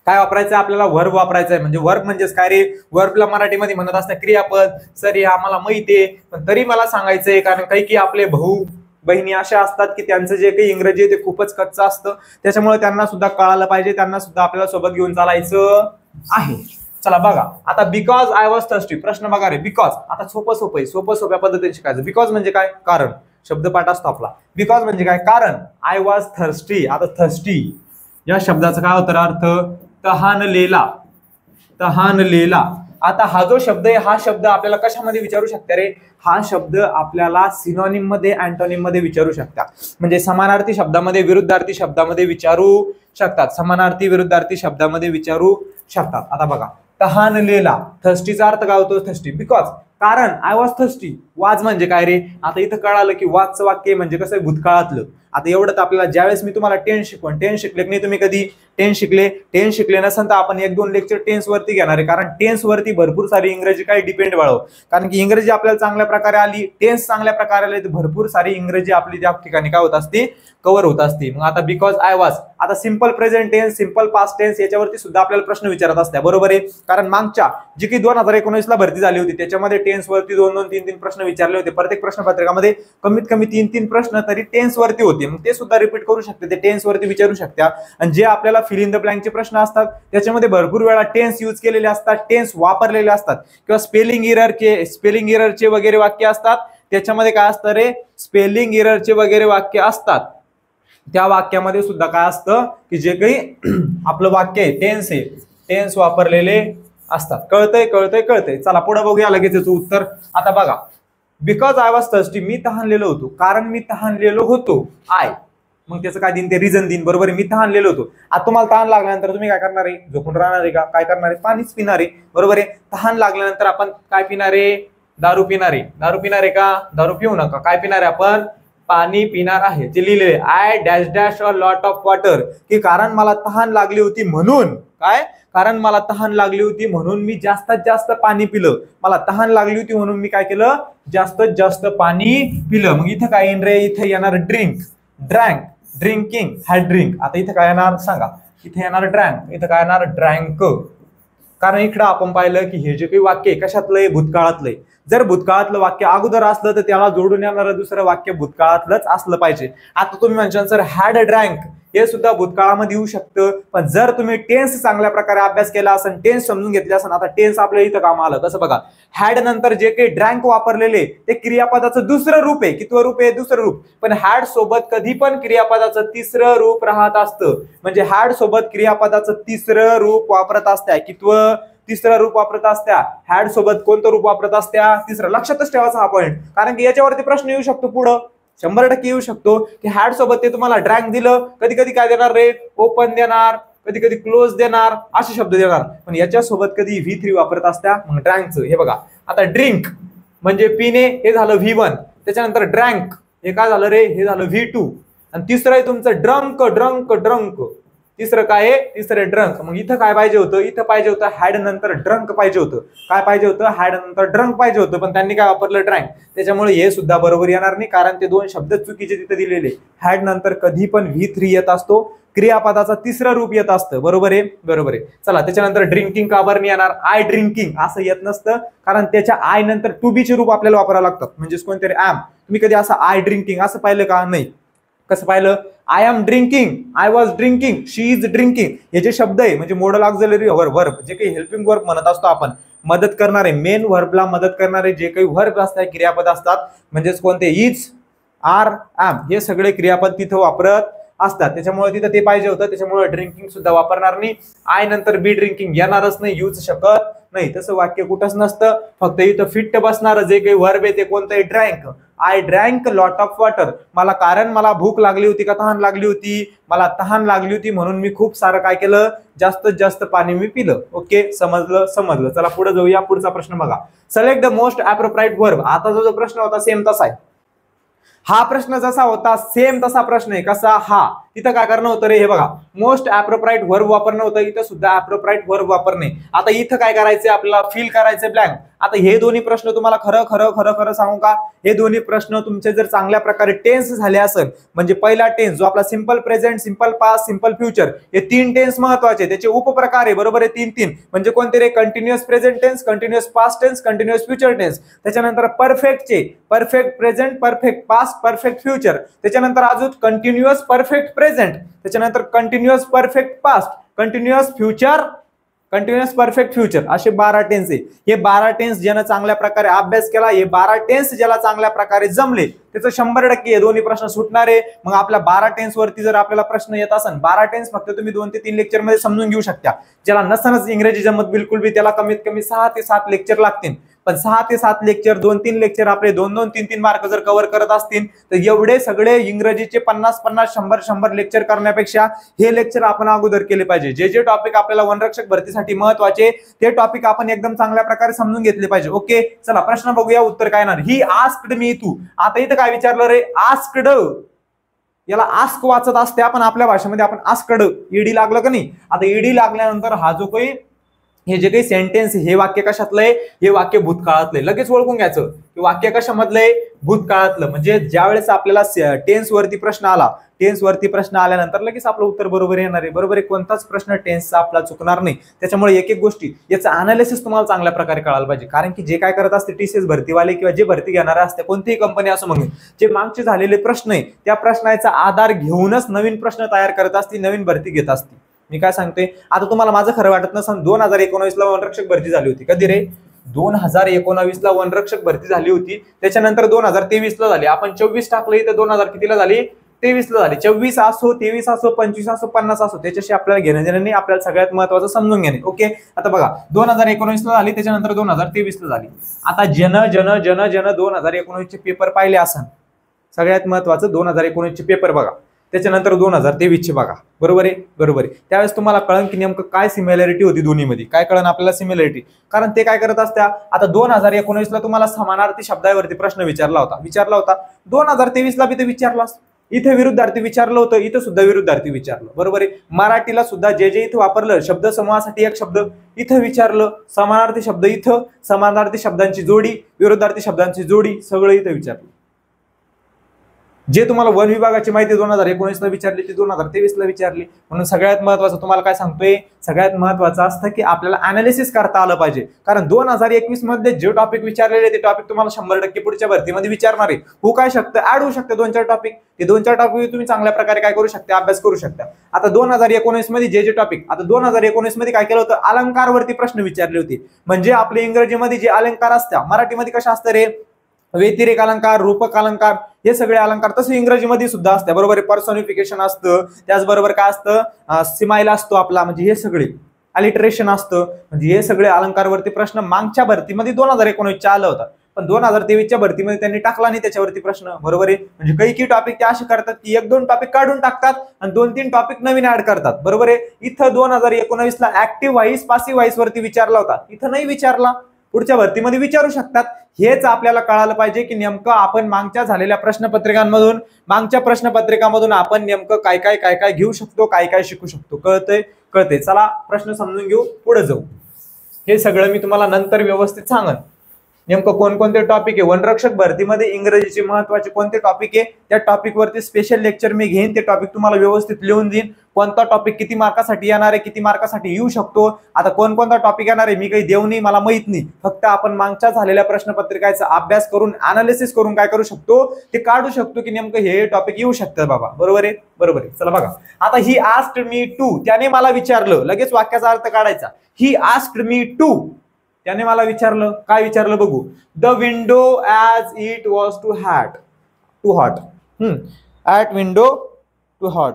काय वापरायचं आपल्याला, वर्ब वापरायचा आहे. म्हणजे वर्ब म्हणजेच काय रे, वर्बला मराठीमध्ये म्हणत असतात क्रियापद. सर हे आम्हाला माहिती आहे, पण तरी मला सांगायचंय, कारण काही आपले भाऊ बहिणी अशा असतात की त्यांचं जे काही इंग्रजी आहे ते खूपच कच्चं असतं, त्याच्यामुळे त्यांना सुद्धा कळायला पाहिजे, त्यांना सुद्धा आपल्याला सोबत घेऊन चालायचं आहे. चला बघा, आता बिकॉज आय वॉज थर्स्टी. प्रश्न बघा रे, बिकॉज. आता सोप्या पद्धतीने शिकायचं. बिकॉज म्हणजे काय, कारण. शब्दपाठ असतो आपला. बिकॉज म्हणजे काय, कारण. I was thirsty. आता थर्स्टी या शब्दाचा काय होतं अर्थ, तहानलेला. तहानलेला. आता हा जो शब्द आहे, हा शब्द आपल्याला कशामध्ये विचारू शकता रे, हा शब्द आपल्याला सिनोनिम मध्ये, अँटोनिम मध्ये विचारू शकता. म्हणजे समानार्थी शब्दामध्ये, विरुद्धार्थी शब्दामध्ये विचारू शकतात. समानार्थी विरुद्धार्थी शब्दामध्ये विचारू शकतात. आता बघा, तहानलेला, थर्स्टीचा अर्थ काय होतो, थर्स्टी. बिकॉज, कारण. I was thirsty. वाज म्हणजे काय रे, आता इथं कळालं की वाजचं वाक्य म्हणजे कसं, भूतकाळातलं. आता एवढं तर आपल्याला, ज्यावेळेस मी तुम्हाला टेन्स शिकवण, टेन्स शिकले की नाही तुम्ही, कधी टेन्स शिकले नसेल तर आपण 1-2 लेक्चर टेन्स वरती घेणार आहे. कारण टेन्स वरती भरपूर सारी इंग्रजी काय डिपेंड वाढव, कारण की इंग्रजी आपल्याला चांगल्या प्रकारे आली, टेन्स चांगल्या प्रकारे आले तर भरपूर सारी इंग्रजी आपली त्या ठिकाणी काय होत असते, कव्हर होत असते. मग आता बिकॉज आय वॉज, आता simple present tense, simple past tense याच्यावरती सुद्धा आपल्याला प्रश्न विचारत असतात. बरोबर आहे. कारण मागच्या जी की 2019 ला भरती झाली होती त्याच्यामध्ये टेन्स वरती 2-2, 3-3 प्रश्न विचारले होते. प्रत्येक प्रश्नपत्रिकामध्ये कमीत कमी 3-3 प्रश्न तरी टेन्स वरती होते. मग ते सुद्धा रिपीट करू शकते, ते टेन्स वरती विचारू शकता. आणि जे आपल्याला फिल इन द ब्लँकचे प्रश्न असतात त्याच्यामध्ये भरपूर वेळा टेन्स यूज केलेले असतात, टेन्स वापरलेले असतात, किंवा स्पेलिंग एररचे वगैरे वाक्य असतात. त्याच्यामध्ये काय असतं रे, स्पेलिंग एररचे वगैरे वाक्य असतात. त्या वाक्यामध्ये सुद्धा काय असतं की जे काही आपलं वाक्य आहे, टेन्स आहे, टेन्स वापरलेले असतात. कळतंय. चला पुढे बघूया लगेच याचं उत्तर. आता बघा, बिकॉज आय वॉज थर्स्टी, मी तहानलेलो होतो, कारण मी तहानलेलो होतो. आय, मग त्याचं काय देईन, ते रिझन देईन. बरोबर आहे, मी तहानलेलो होतो. आता तुम्हाला तहान लागल्यानंतर तुम्ही काय करणार आहे, झोपून राहणार आहे का, काय करणार आहे, पाणीच पिणार आहे. बरोबर आहे. तहान लागल्यानंतर आपण काय पिणार आहे, दारू पिणार आहे का, दारू पिऊ नका. काय पिणार आहे आपण, पाणी पिणार आहे. ते लिहिलेले I dash dash a lot of water, की कारण मला तहान लागली होती म्हणून, काय, कारण मला तहान लागली होती म्हणून मी जास्तीत जास्त पाणी पिलं. मला तहान लागली होती म्हणून मी काय केलं, जास्तीत जास्त पाणी पिलं. मग इथं काय येईल रे, इथे येणार drink, drank, drinking, had drink. आता इथं काय येणार सांगा, इथे येणार ड्रँक, इथं काय येणार ड्रँक. कारण इकडं आपण पाहिलं की हे जे काही वाक्य कशातलंय, भूतकाळातलंय. जर भूतकाळातलं वाक्य अगोदर असलं तर त्याला जोडून येणारं दुसरं वाक्य भूतकाळातलंच असलं पाहिजे. आता तुम्ही म्हणशाल सर हॅड ड्रँक, हे सुद्धा भूतकाळामध्ये येऊ शकतं. पण जर तुम्ही टेन्स चांगल्या प्रकारे अभ्यास केला असेल, टेन्स समजून घेतले असेल, आता टेन्स आपल्या इथं काम आलं कसं बघा, हॅड नंतर जे काही ड्रँक वापरलेले ते क्रियापदाचं दुसरं रूप आहे. कितवं रूप आहे, दुसरं रूप. पण हॅड सोबत कधी पण क्रियापदाचं तिसरं रूप राहत असतं. म्हणजे हॅड सोबत क्रियापदाचं तिसरं रूप वापरत असत्या. कितवं, तिसरं रूप वापरत असत्या. हॅड सोबत कोणतं रूप वापरत असत्या, तिसरं. लक्षातच ठेवायचा हा पॉईंट, कारण की याच्यावरती प्रश्न येऊ शकतो पुढं, 100% येऊ शकतो की हॅड सोबत ते तुम्हाला ड्रँक दिलं, कधी कधी काय देणार रे, ओपन देणार, कधी कधी क्लोज देणार, असे शब्द देणार. पण याच्यासोबत कधी V3 वापरत असत्या. मग ड्रँकचं हे बघा, आता ड्रिंक म्हणजे पिणे, हे झालं V1. त्याच्यानंतर ड्रँक हे काय झालं रे, हे झालं V2. आणि तिसरं आहे तुमचं ड्रंक, ड्रंक, ड्रंक. तिसरं काय आहे, तिसरं ड्रंक. मग इथं काय पाहिजे होतं, इथं पाहिजे होतं हॅड नंतर ड्रंक पाहिजे होतं. काय पाहिजे होतं, हॅड नंतर ड्रंक पाहिजे होतं, पण त्यांनी काय वापरलं, ड्रँक. त्याच्यामुळे हे सुद्धा बरोबर येणार नाही, कारण ते दोन शब्द चुकीचे तिथे दिलेले. हॅड नंतर कधी पण V3 येत असतो, क्रियापदाचा तिसरं रूप येत असतं. बरोबर आहे, बरोबर आहे. चला, त्याच्यानंतर ड्रिंकिंग का बरं नाही येणार, आय ड्रिंकिंग असं येत नसतं, कारण त्याच्या आय नंतर टू बी चे रूप आपल्याला वापरावं लागतात. म्हणजेच कोणतरी ऍम, तुम्ही कधी असं आय ड्रिंकिंग असं पाहिलं का, नाही. कसं पाहिलं, I am drinking, I was drinking, she is drinking. हे जे शब्द आहे म्हणजे मोडल ऑक्झिलरी वर्ब, जे काही हेल्पिंग वर्ब म्हणत असतो आपण, मदत करणारे, मेन व्हर्बला मदत करणारे जे काही वर्ब असतात, क्रियापद असतात, म्हणजेच कोणते, इज, आर, एम, हे सगळे क्रियापद तिथं वापरत असतात. त्याच्यामुळे तिथं ते पाहिजे होतं, त्याच्यामुळे ड्रिंकिंग सुद्धा वापरणार नाही. आय नंतर बी ड्रिंकिंग येणारच नाही, यूज शकत नाही. तसं वाक्य कुठंच नसतं, फक्त इथं फिट बसणार जे काही वर्ब आहे ते कोणतं, drank. I drank lot of water. मला भूक लागली होती का तहान लागली होती, मला तहान लागली होती म्हणून मी खूप सारं काय केलं, जास्तीत जास्त पाणी मी पिलं. ओके, समजलं. चला पुढे जाऊया. पुढचा प्रश्न बघा, select the most appropriate verb. आता जो प्रश्न होता सेम तसा आहे. हा प्रश्न जसा होता सेम तसा प्रश्न आहे. कसा, हा. तिथं काय करणं होतं रे, हे बघा, मोस्ट अप्रोप्रिएट वर्ब वापरणं होतं, इथं सुद्धा अप्रोप्रिएट वर्ब वापरणे. आता इथं काय करायचंय आपल्याला, फिल करायचंय ब्लँक. आता हे दोन्ही प्रश्न तुम्हाला खरं सांगू का, हे दोन्ही प्रश्न तुमचे जर चांगल्या प्रकारे टेन्स झाले असेल, म्हणजे पहिला टेन्स जो आपला simple present, simple past, simple future, हे 3 टेन्स महत्वाचे, त्याचे उपप्रकार आहे. बरोबर आहे, 3 म्हणजे कोणते रे, continuous present tense, continuous past tense, continuous future tense. त्याच्यानंतर परफेक्टचे, perfect present, perfect past, perfect future. त्याच्यानंतर अजून कंटिन्युअस परफेक्ट प्रेझेंट, त्याच्यानंतर continuous perfect past, continuous future, continuous perfect future, असे 12 टेन्स आहे. हे 12 टेन्स ज्यानं चांगल्या प्रकारे अभ्यास केला, हे 12 टेन्स ज्याला चांगल्या प्रकारे जमले, त्याचं 100% हे दोन्ही प्रश्न सुटणार आहे. मग आपल्या 12 टेन्स वरती जर आपल्याला प्रश्न येत असेल, 12 टेन्स फक्त तुम्ही 2 ते 3 लेक्चर मध्ये समजून घेऊ शकता. ज्याला नसनच इंग्रजी जमत बिलकुल बी, त्याला कमीत कमी 6 ते 7 लेक्चर लागतील. पण 6 ते 7 लेक्चर, 2-3 लेक्चर आपले 2-2, 3-3 मार्क जर कव्हर करत असतील, तर एवढे सगळे इंग्रजीचे 50-50, 100-100 लेक्चर करण्यापेक्षा हे लेक्चर आपण अगोदर केले पाहिजे. जे टॉपिक आपल्याला वनरक्षक भरतीसाठी महत्वाचे, ते टॉपिक आपण एकदम चांगल्या प्रकारे समजून घेतले पाहिजे. ओके, चला प्रश्न बघूया, उत्तर काय येणार. He asked me to. आता इथं काय विचारलं रे, आस्क्ड. याला आस्क वाचत असते आपण आपल्या भाषेमध्ये, आपण आस्क्ड, ईडी लागलं का नाही. आता ईडी लागल्यानंतर हा जो काही, हे जे काही सेंटेन्स, हे वाक्य कशातलंय, हे वाक्य भूतकाळातलंय. लगेच ओळखून घ्यायचं की वाक्य कशामधलंय, भूतकाळातलं. म्हणजे ज्या वेळेस आपल्याला टेन्स वरती प्रश्न आला, टेन्स वरती प्रश्न आल्यानंतर लगेच आपलं उत्तर बरोबर येणार आहे. बरोबर आहे, कोणताच प्रश्न टेन्सचा आपला चुकणार नाही. त्याच्यामुळे एक एक गोष्टी याचं अनालिसिस तुम्हाला चांगल्या प्रकारे कळायला पाहिजे. कारण की जे काय करत असते TCS भरतीवाले किंवा जे भरती घेणारे असते, कोणतीही कंपनी असं म्हणून, जे मागचे झालेले प्रश्न आहे त्या प्रश्नाचा आधार घेऊनच नवीन प्रश्न तयार करत असते, नवीन भरती घेत असते. मी काय सांगते, आता तुम्हाला माझं खरं वाटत नसेल, 2019 ला वनरक्षक भरती झाली होती. कधी रे, 2019 ला वनरक्षक भरती झाली होती. त्याच्यानंतर 2023 ला झाली. आपण 24 टाकलं, तर 2000 कितीला झाली, 23 ला झाली. 24 असो, 23 असो, 25 असो, 50 असो, त्याच्याशी आपल्याला घेणं देणं नाही. आपल्याला सगळ्यात महत्वाचं समजून घेणे. ओके, आता बघा, 2019 ला झाली, त्याच्यानंतर 2023 ला झाली. आता जन 2019 चे पेपर पाहिले असन, सगळ्यात महत्वाचं 2019 चे पेपर बघा, त्याच्यानंतर 2023 चे बघा. बरोबर आहे. त्यावेळेस तुम्हाला कळण की नेमकं काय सिमिलॅरिटी होती दोन्हीमध्ये, काय कळण आपल्याला सिमिलॅरिटी. कारण ते काय करत असत्या, आता 2019 ला तुम्हाला समानार्थी शब्दावरती प्रश्न विचारला होता. 2023 ला बी ते विचारलास. इथे विरुद्धार्थी विचारलं होतं, इथं सुद्धा विरुद्धार्थी विचारलं. बरोबर आहे. मराठीला सुद्धा जे इथं वापरलं, शब्द समूहासाठी एक शब्द इथं विचारलं, समानार्थी शब्द इथं, समानार्थी शब्दांची जोडी, विरुद्धार्थी शब्दांची जोडी, सगळं इथं विचारलं. जे तुम्हाला वन विभागाची माहिती 2019 ला विचारली, ती 2023 ला विचारली. म्हणून सगळ्यात महत्वाचं तुम्हाला काय सांगतोय, सगळ्यात महत्वाचं असतं की आपल्याला अनालिसिस करता आलं पाहिजे. कारण 2021 मध्ये जे टॉपिक विचारलेले, ते टॉपिक तुम्हाला 100% पुढच्या भरतीमध्ये विचारणार आहे. होऊ काय शकतं, ऍड होऊ शकते 2-4 टॉपिक. ते 2-4 टॉपिक तुम्ही चांगल्या प्रकारे काय करू शकता, अभ्यास करू शकता. आता 2019 मध्ये जे टॉपिक, आता 2019 मध्ये काय केलं होतं, अलंकारवरती प्रश्न विचारले होते. म्हणजे आपले इंग्रजीमध्ये जे अलंकार असतात, मराठीमध्ये कशा असतं रे, व्यतिरेक अलंकार, रूपक अलंकार, हे सगळे अलंकार तसे इंग्रजीमध्ये सुद्धा असते. बरोबर आहे. पर्सोनिफिकेशन असतं, त्याचबरोबर काय असतं, सिमाइल असतो आपला, म्हणजे हे सगळे अलिटरेशन असतं. म्हणजे हे सगळे अलंकारवरती प्रश्न मागच्या भरतीमध्ये 2019 आलं होता, पण 2023च्या भरतीमध्ये त्यांनी टाकला नाही त्याच्यावरती प्रश्न. बरोबर आहे. म्हणजे काही टॉपिक ते असे करतात की 1-2 टॉपिक काढून टाकतात आणि 2-3 टॉपिक नवीन ऍड करतात. बरोबर आहे. इथं 2019 ला ऍक्टिव्ह व्हाईस, पासिव्ह व्हाईस वरती विचारला होता, इथं नाही विचारला. पुढच्या भरतीमध्ये विचारू शकतात. हेच आपल्याला कळालं पाहिजे की नेमकं आपण मागच्या झालेल्या प्रश्नपत्रिकांमधून मागच्या प्रश्नपत्रिकामधून आपण नेमकं काय काय काय काय घेऊ शकतो, काय काय शिकू शकतो. कळतंय. चला प्रश्न समजून घेऊ, पुढे जाऊ. हे सगळं मी तुम्हाला नंतर व्यवस्थित सांगन. नेमकं कोणकोणते टॉपिक आहे वनरक्षक भरतीमध्ये, इंग्रजीचे महत्वाचे कोणते टॉपिक आहे, त्या टॉपिक वरती स्पेशल लेक्चर मी घेईन. ते टॉपिक तुम्हाला व्यवस्थित लिहून देईन. कोणता टॉपिक किती मार्कासाठी येणार आहे, किती मार्कासाठी येऊ शकतो, आता कोणकोणता टॉपिक येणार आहे मी काही देऊ नाही, मला माहित नाही. फक्त आपण मागच्या झालेल्या प्रश्नपत्रिकाचा अभ्यास करून अनालिसिस करून काय करू शकतो, ते काढू शकतो की नेमकं हे टॉपिक येऊ शकतं बाबा. बरोबर आहे. चला बघा, आता ही आस्क्ड मी टू, त्याने मला विचारलं, लगेच वाक्याचा अर्थ काढायचा. ही आस्क्ड मी टू, त्याने मला विचारलं, काय विचारलं बघू. The window as it was too hot. At window too hot.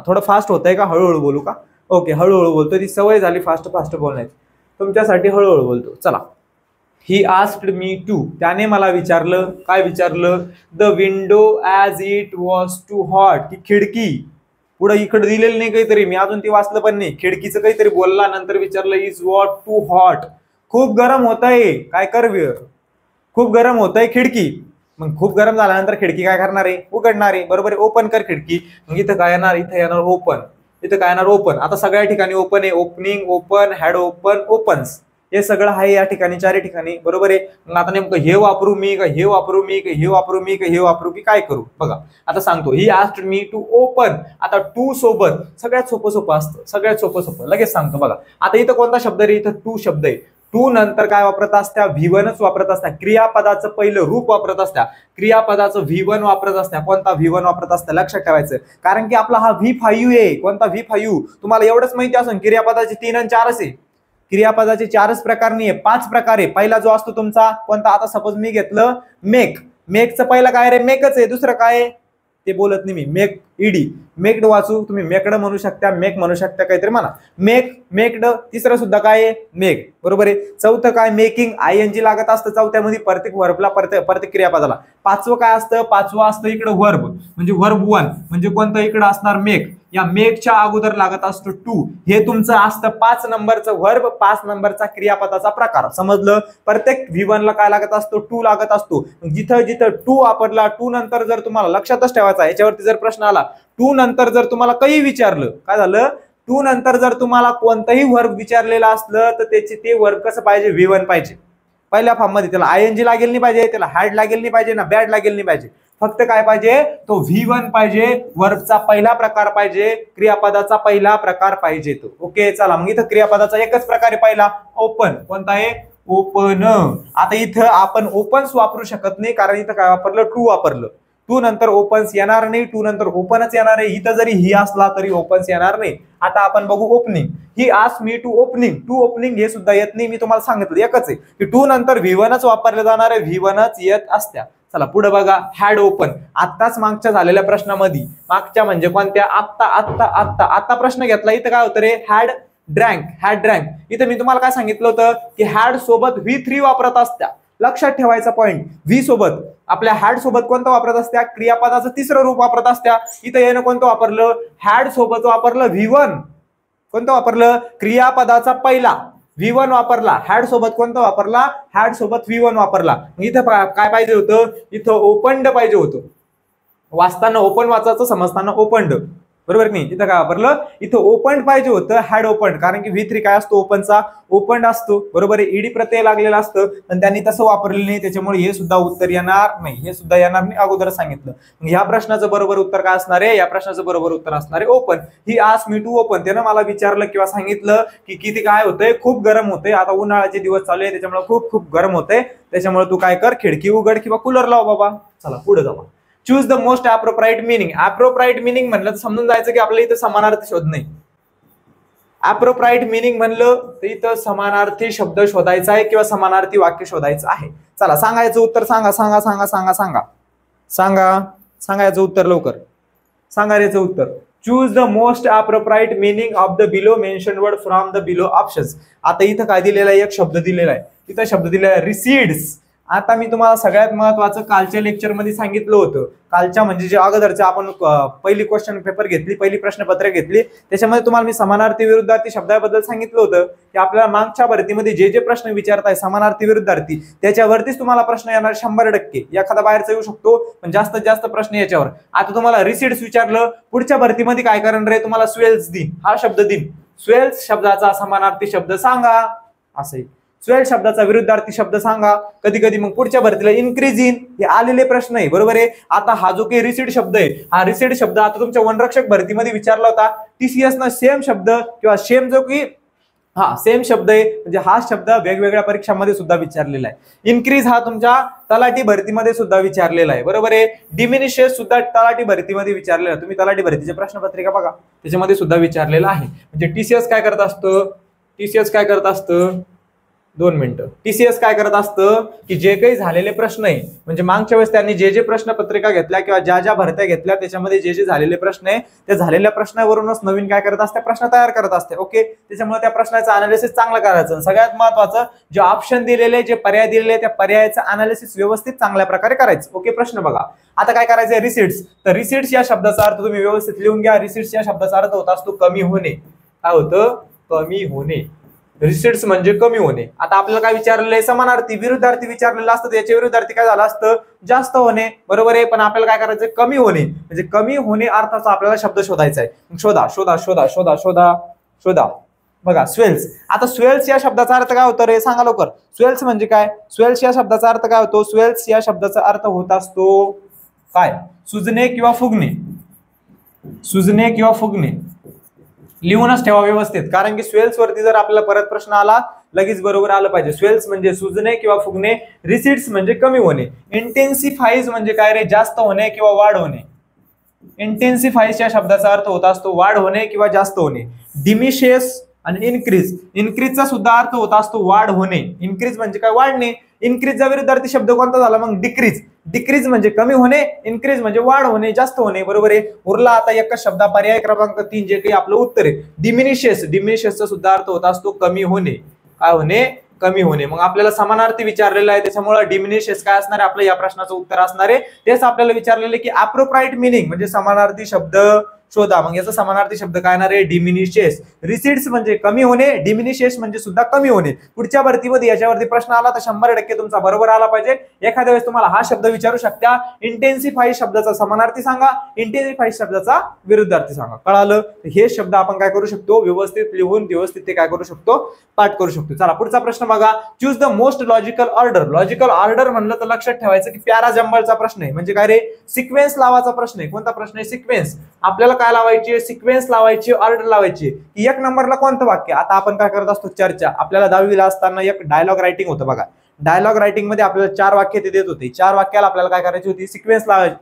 थोडं फास्ट होतंय का, हळूहळू बोलू का? ओके, हळूहळू बोलतो, ती सवय झाली फास्ट बोलण्याची, तुमच्यासाठी हळूहळू बोलतो. चला, ही आस्क्ड मी टू, त्याने मला विचारलं, काय विचारलं. The window as it was too hot, की खिडकी, पुढे इकडे दिलेलं नाही काहीतरी, मी अजून ते वाचलं पण नाही, खिडकीचं काहीतरी बोलला, नंतर विचारलं इज वॉट टू हॉट, खूप गरम होत आहे, काय करवे, खूप गरम होत आहे खिडकी. मग खूप गरम झाल्यानंतर खिडकी काय करणार आहे, उघडणार आहे. बरोबर आहे, ओपन कर खिडकी. मग इथं काय येणार, इथं येणार ओपन, इथं काय येणार ओपन. आता सगळ्या ठिकाणी ओपन आहे, opening, open, had open, opens, हे सगळं आहे या ठिकाणी, चारही ठिकाणी. बरोबर आहे. मग आता नेमकं हे वापरू मी का हे वापरू मी का हे वापरू मी का हे वापरू की काय करू बघा. आता सांगतो, he asked me to open. आता टू सोबत सगळ्यात सोपं असतं, सगळ्यात सोपं लगेच सांगतो बघा. आता इथं कोणता शब्द आहे, इथं टू शब्द आहे. टू नंतर काय वापरत असत्या, V1च वापरत असत्या. क्रियापदाचं पहिलं रूप वापरत असत्या, क्रियापदाचं V1 वापरत असत्या. कोणता V1 वापरत असत्या लक्षात ठेवायचं, कारण की आपला हा V5 आहे. कोणता V5, तुम्हाला एवढंच माहिती असेल, क्रियापदाचे 3 आणि 4 आहे. क्रियापदाचे 4च प्रकार नाहीये, 5 प्रकार आहे. पहिला जो असतो तुमचा कोणता, आता सपोज मी घेतलं मेक, मेकचं पहिलं काय रे, मेकच आहे. दुसरं काय ते बोलत नाही मी, मेक ईडी, मेक्ड वाचू, तुम्ही मेकड म्हणू शकता, मेक म्हणू शकता, काहीतरी म्हणा, मेक, मेक्ड. तिसरं सुद्धा काय आहे, मेक. बरोबर आहे. चौथं काय, मेकिंग, ING लागत असतं चौथ्यामध्ये, प्रत्येक वर्बला, प्रत्येक क्रियापदाला. पाचवं काय असतं, पाचवं असतं इकडे वर्ब, म्हणजे वर्ब 1, म्हणजे कोणतं इकडे असणार मेक. या मेकच्या अगोदर लागत असतो टू. हे तुमचं असतं 5 नंबरचं वर्ब, 5 नंबरचा क्रियापदाचा प्रकार. समजलं. प्रत्येक V1 ला काय लागत असतो, टू लागत असतो. जिथं जिथं टू वापरला, टू नंतर जर तुम्हाला लक्षातच ठेवायचा, याच्यावरती जर प्रश्न आला, टू नंतर जर तुम्हाला काही विचारलं, काय झालं, टू नंतर जर तुम्हाला कोणतंही वर्ब विचारलेलं असलं तर त्याचे ते वर्ब कसं पाहिजे, V1 पाहिजे. पहिल्या फॉर्म मध्ये त्याला ING लागेल नाही पाहिजे, त्याला हॅड लागेल नाही पाहिजे ना, बॅड लागेल नाही पाहिजे. फक्त काय पाहिजे, तो V1 पाहिजे, वर्बचा पहिला प्रकार पाहिजे, क्रियापदाचा पहिला प्रकार पाहिजे तो. ओके, चला मग इथं क्रियापदाचा एकच प्रकार आहे पहिला, ओपन. कोणता आहे, ओपन. आता इथं आपण ओपन्स वापरू शकत नाही, कारण इथं काय वापरलं, टू वापरलं. टू नंतर ओपन्स येणार नाही, टू नंतर ओपनच येणार आहे. इथं जरी ही असला तरी ओपन्स येणार नाही. आता आपण बघू opening. He asked me to opening, to opening हे सुद्धा येत नाही. मी तुम्हाला सांगितलं एकच आहे की टू नंतर V1च वापरले जाणार आहे, V1च येत असत्या. चला पुढे बघा, हॅड ओपन. आत्ताच मागच्या झालेल्या प्रश्नामध्ये, मागच्या म्हणजे कोणत्या, आत्ता प्रश्न घेतला. इथं काय होतं रे, हॅड ड्रँक. इथं मी तुम्हाला काय सांगितलं होतं की हॅड सोबत V3 वापरत असत्या. लक्षात ठेवायचा पॉइंट, V सोबत आपल्या हॅड सोबत कोणतं वापरत असत्या, क्रियापदाचं तिसरं रूप वापरत असत्या. इथं यानं कोणतं वापरलं, हॅड सोबत वापरलं V1. कोणतं वापरलं, क्रियापदाचा पहिला V1 वापरला. हॅड सोबत कोणतं वापरला, हॅड सोबत V1 वापरला. इथं काय पाहिजे होतं, इथं ओपनड पाहिजे होतं. वाचताना ओपन वाचायचं, समजताना ओपनड. बरोबर नाही, इथं काय वापरलं, इथं ओपन पाहिजे होतं, हॅड ओपन. कारण की V3 काय असतो, ओपनचा, ओपन असतो. बरोबर आहे, ईडी प्रत्यय लागलेला असतं, पण त्यांनी तसं वापरलेलं नाही, त्याच्यामुळे हे सुद्धा उत्तर येणार नाही, हे सुद्धा येणार नाही, अगोदर सांगितलं. मग ह्या प्रश्नाचं बरोबर उत्तर काय असणार आहे, या प्रश्नाचं बरोबर उत्तर असणार आहे open. He asked me to open. त्यानं मला विचारलं किंवा सांगितलं की किती काय होतंय, खूप गरम होतंय. आता उन्हाळ्याचे दिवस चालू आहे, त्याच्यामुळे खूप गरम होतंय. त्याच्यामुळे तू काय कर, खिडकी उघड किंवा कूलर लाव बाबा. चला पुढे जाऊ. Choose the most appropriate meaning. Appropriate meaning म्हणलं तर समजून जायचं की आपल्याला इथं समानार्थी शोध नाही. अप्रोप्राइट मिनिंग म्हणलं तर इथं समानार्थी शब्द शोधायचा आहे किंवा समानार्थी वाक्य शोधायचं आहे. चला सांगायचं उत्तर, सांगा याचं उत्तर लवकर. सांगा याचं उत्तर. Choose the most appropriate meaning of the below mentioned word from the below options. आता इथं काय दिलेला आहे, एक शब्द दिलेला आहे. इथं शब्द दिलेला आहे रिसीड्स, आता मी तुम्हाला सगळ्यात महत्वाचं कालच्या लेक्चरमध्ये सांगितलं होतं, कालच्या म्हणजे जे अगोदरचे आपण पहिली क्वेश्चन पेपर घेतली, पहिली प्रश्नपत्र घेतली, त्याच्यामध्ये तुम्हाला मी समानार्थी विरुद्धार्थी शब्दाबद्दल सांगितलं होतं की आपल्याला मागच्या भरतीमध्ये जे जे प्रश्न विचारताय समानार्थी विरुद्धार्थी त्याच्यावरतीच तुम्हाला प्रश्न येणार 100%. एखादा बाहेरचा येऊ शकतो पण जास्तीत जास्त प्रश्न याच्यावर. आता तुम्हाला रिसीट्स विचारलं, पुढच्या भरतीमध्ये काय करणार आहे, तुम्हाला स्वेल्स दिन हा शब्द दिन, स्वेल्स शब्दाचा समानार्थी शब्द सांगा असं, स्वेल शब्दाचा विरुद्धार्थी शब्द सांगा. कधी कधी मग पुढच्या भरतीला इन्क्रीज इन हे आलेले प्रश्न आहे, बरोबर आहे. आता हा जो काही रिसीट शब्द आहे, हा रिसीट शब्द आता तुमच्या वनरक्षक भरतीमध्ये विचारला होता. TCS न सेम शब्द किंवा सेम जो की सेम शब्द आहे, म्हणजे हा शब्द वेगवेगळ्या परीक्षांमध्ये सुद्धा विचारलेला आहे. इन्क्रीज हा तुमच्या तलाठी भरतीमध्ये सुद्धा विचारलेला आहे, बरोबर आहे. डिमिनिशेस सुद्धा तलाठी भरतीमध्ये विचारलेला आहे. तुम्ही तलाठी भरतीची प्रश्नपत्रिका बघा, त्याच्यामध्ये सुद्धा विचारलेला आहे. म्हणजे TCS काय करत असतं, TCS काय करत असतं, 2 मिनिटं, TCS काय करत असतं की जे काही झालेले प्रश्न आहे, म्हणजे मागच्या वेळेस त्यांनी जे जे प्रश्नपत्रिका घेतल्या किंवा ज्या ज्या भरत्या घेतल्या त्याच्यामध्ये जे जे झालेले प्रश्न आहे त्या झालेल्या प्रश्नावरूनच नवीन काय करत असते, प्रश्न तयार करत असते. ओके, त्याच्यामुळे त्या प्रश्नाचं अनालिसिस चांगलं करायचं. सगळ्यात महत्वाचं जे ऑप्शन दिलेले, जे पर्याय दिलेले, त्या पर्यायाचं अनालिसिस व्यवस्थित चांगल्या प्रकारे करायचं. ओके, प्रश्न बघा. आता काय करायचंय, रिसीट्स. तर रिसीट्स या शब्दाचा अर्थ तुम्ही व्यवस्थित लिहून घ्या. रिसीट्स या शब्दाचा अर्थ होत असतो कमी होणे. काय होतं, कमी होणे. रिसीट्स म्हणजे कमी होणे. आता आपल्याला काय विचारलेलं आहे, समानार्थी विरुद्धार्थी विचारलेलं असतं, त्याच्या विरुद्धार्थी काय झालं असतं, जास्त होणे, बरोबर आहे. पण आपल्याला काय करायचं, कमी होणे, म्हणजे कमी होणे अर्थाचा आपल्याला शब्द शोधायचा आहे. शोधा शोधा शोधा शोधा शोधा शोधा. बघा, स्वेल्स. आता स्वेल्स या शब्दाचा अर्थ काय होतो रे, सांगा लवकर. स्वेल्स म्हणजे काय, स्वेल्स या शब्दाचा अर्थ काय होतो, स्वेल्स या शब्दाचा अर्थ होत असतो काय, सुजणे किंवा फुगणे. सुजणे किंवा फुगणे लिहूनच ठेवा व्यवस्थित, कारण की स्वेल्स वरती जर आपल्याला परत प्रश्न आला लगेच बरोबर आलं पाहिजे. स्वेल्स म्हणजे सुजणे किंवा फुगणे. रिसीट्स म्हणजे कमी होणे. इंटेन्सिफाईज म्हणजे काय रे, जास्त होणे किंवा वाढ होणे. इंटेन्सिफाईज या शब्दाचा अर्थ होत असतो वाढ होणे किंवा जास्त होणे. डिमिशेस आणि इन्क्रीज. इन्क्रीजचा सुद्धा अर्थ होत असतो वाढ होणे. इन्क्रीज म्हणजे काय, वाढणे. इन्क्रीजचा विरुद्धार्थी शब्द कोणता झाला मग, डिक्रीज. डिक्रीज म्हणजे कमी होणे, इन्क्रीज म्हणजे वाढ होणे, जास्त होणे, बरोबर आहे. उरला आता एकच शब्द, पर्याय क्रमांक 3 जे काही आपलं उत्तर आहे. डिमिनिशेस. डिमिनिशेसचा सुद्धा अर्थ होत असतो कमी होणे. काय होणे, कमी होणे. मग आपल्याला समानार्थी विचारलेला आहे, त्याच्यामुळे डिमिनिशेस काय असणार आहे, आपलं या प्रश्नाचं उत्तर असणार आहे. तेच आपल्याला विचारलेले की अप्रोप्राइट मिनिंग म्हणजे समानार्थी शब्द शोधा. मग याचा समानार्थी शब्द काय येणार आहे, डिमिनिशेस. रिसीट्स म्हणजे कमी होणे, डिमिनिशेस म्हणजे सुद्धा कमी होणे. पुढच्या भरतीमध्ये याच्यावरती प्रश्न आला तर 100% तुमचा बरोबर आला पाहिजे. एखाद्या वेळेस तुम्हाला हा शब्द विचारू शकता, इंटेन्सिफाई शब्दाचा समानार्थी सांगा, इंटेन्सिफाई शब्दाचा विरुद्धार्थी सांगा. कळालं. हे शब्द आपण काय करू शकतो, व्यवस्थित लिहून व्यवस्थित ते काय करू शकतो, पाठ करू शकतो. चला पुढचा प्रश्न बघा. Choose the most logical order. Logical order म्हणलं तर लक्षात ठेवायचं की प्यारा जंबलचा प्रश्न आहे, म्हणजे काय रे, सिक्वेन्स लावायचा प्रश्न आहे. कोणता प्रश्न आहे, सिक्वेन्स. आपल्याला काय लावायची, सिक्वेन्स लावायची, ऑर्डर लावायची की 1 नंबरला कोणतं वाक्य. आता आपण काय करत असतो, चर्चा. आपल्याला 10वीला असताना एक डायलॉग रायटिंग होतं बघा. डायलॉग रायटिंग मध्ये आपल्याला 4 वाक्य ते देत होते. 4 वाक्याला आपल्याला काय करायची होती, सिक्वेन्स लावायची.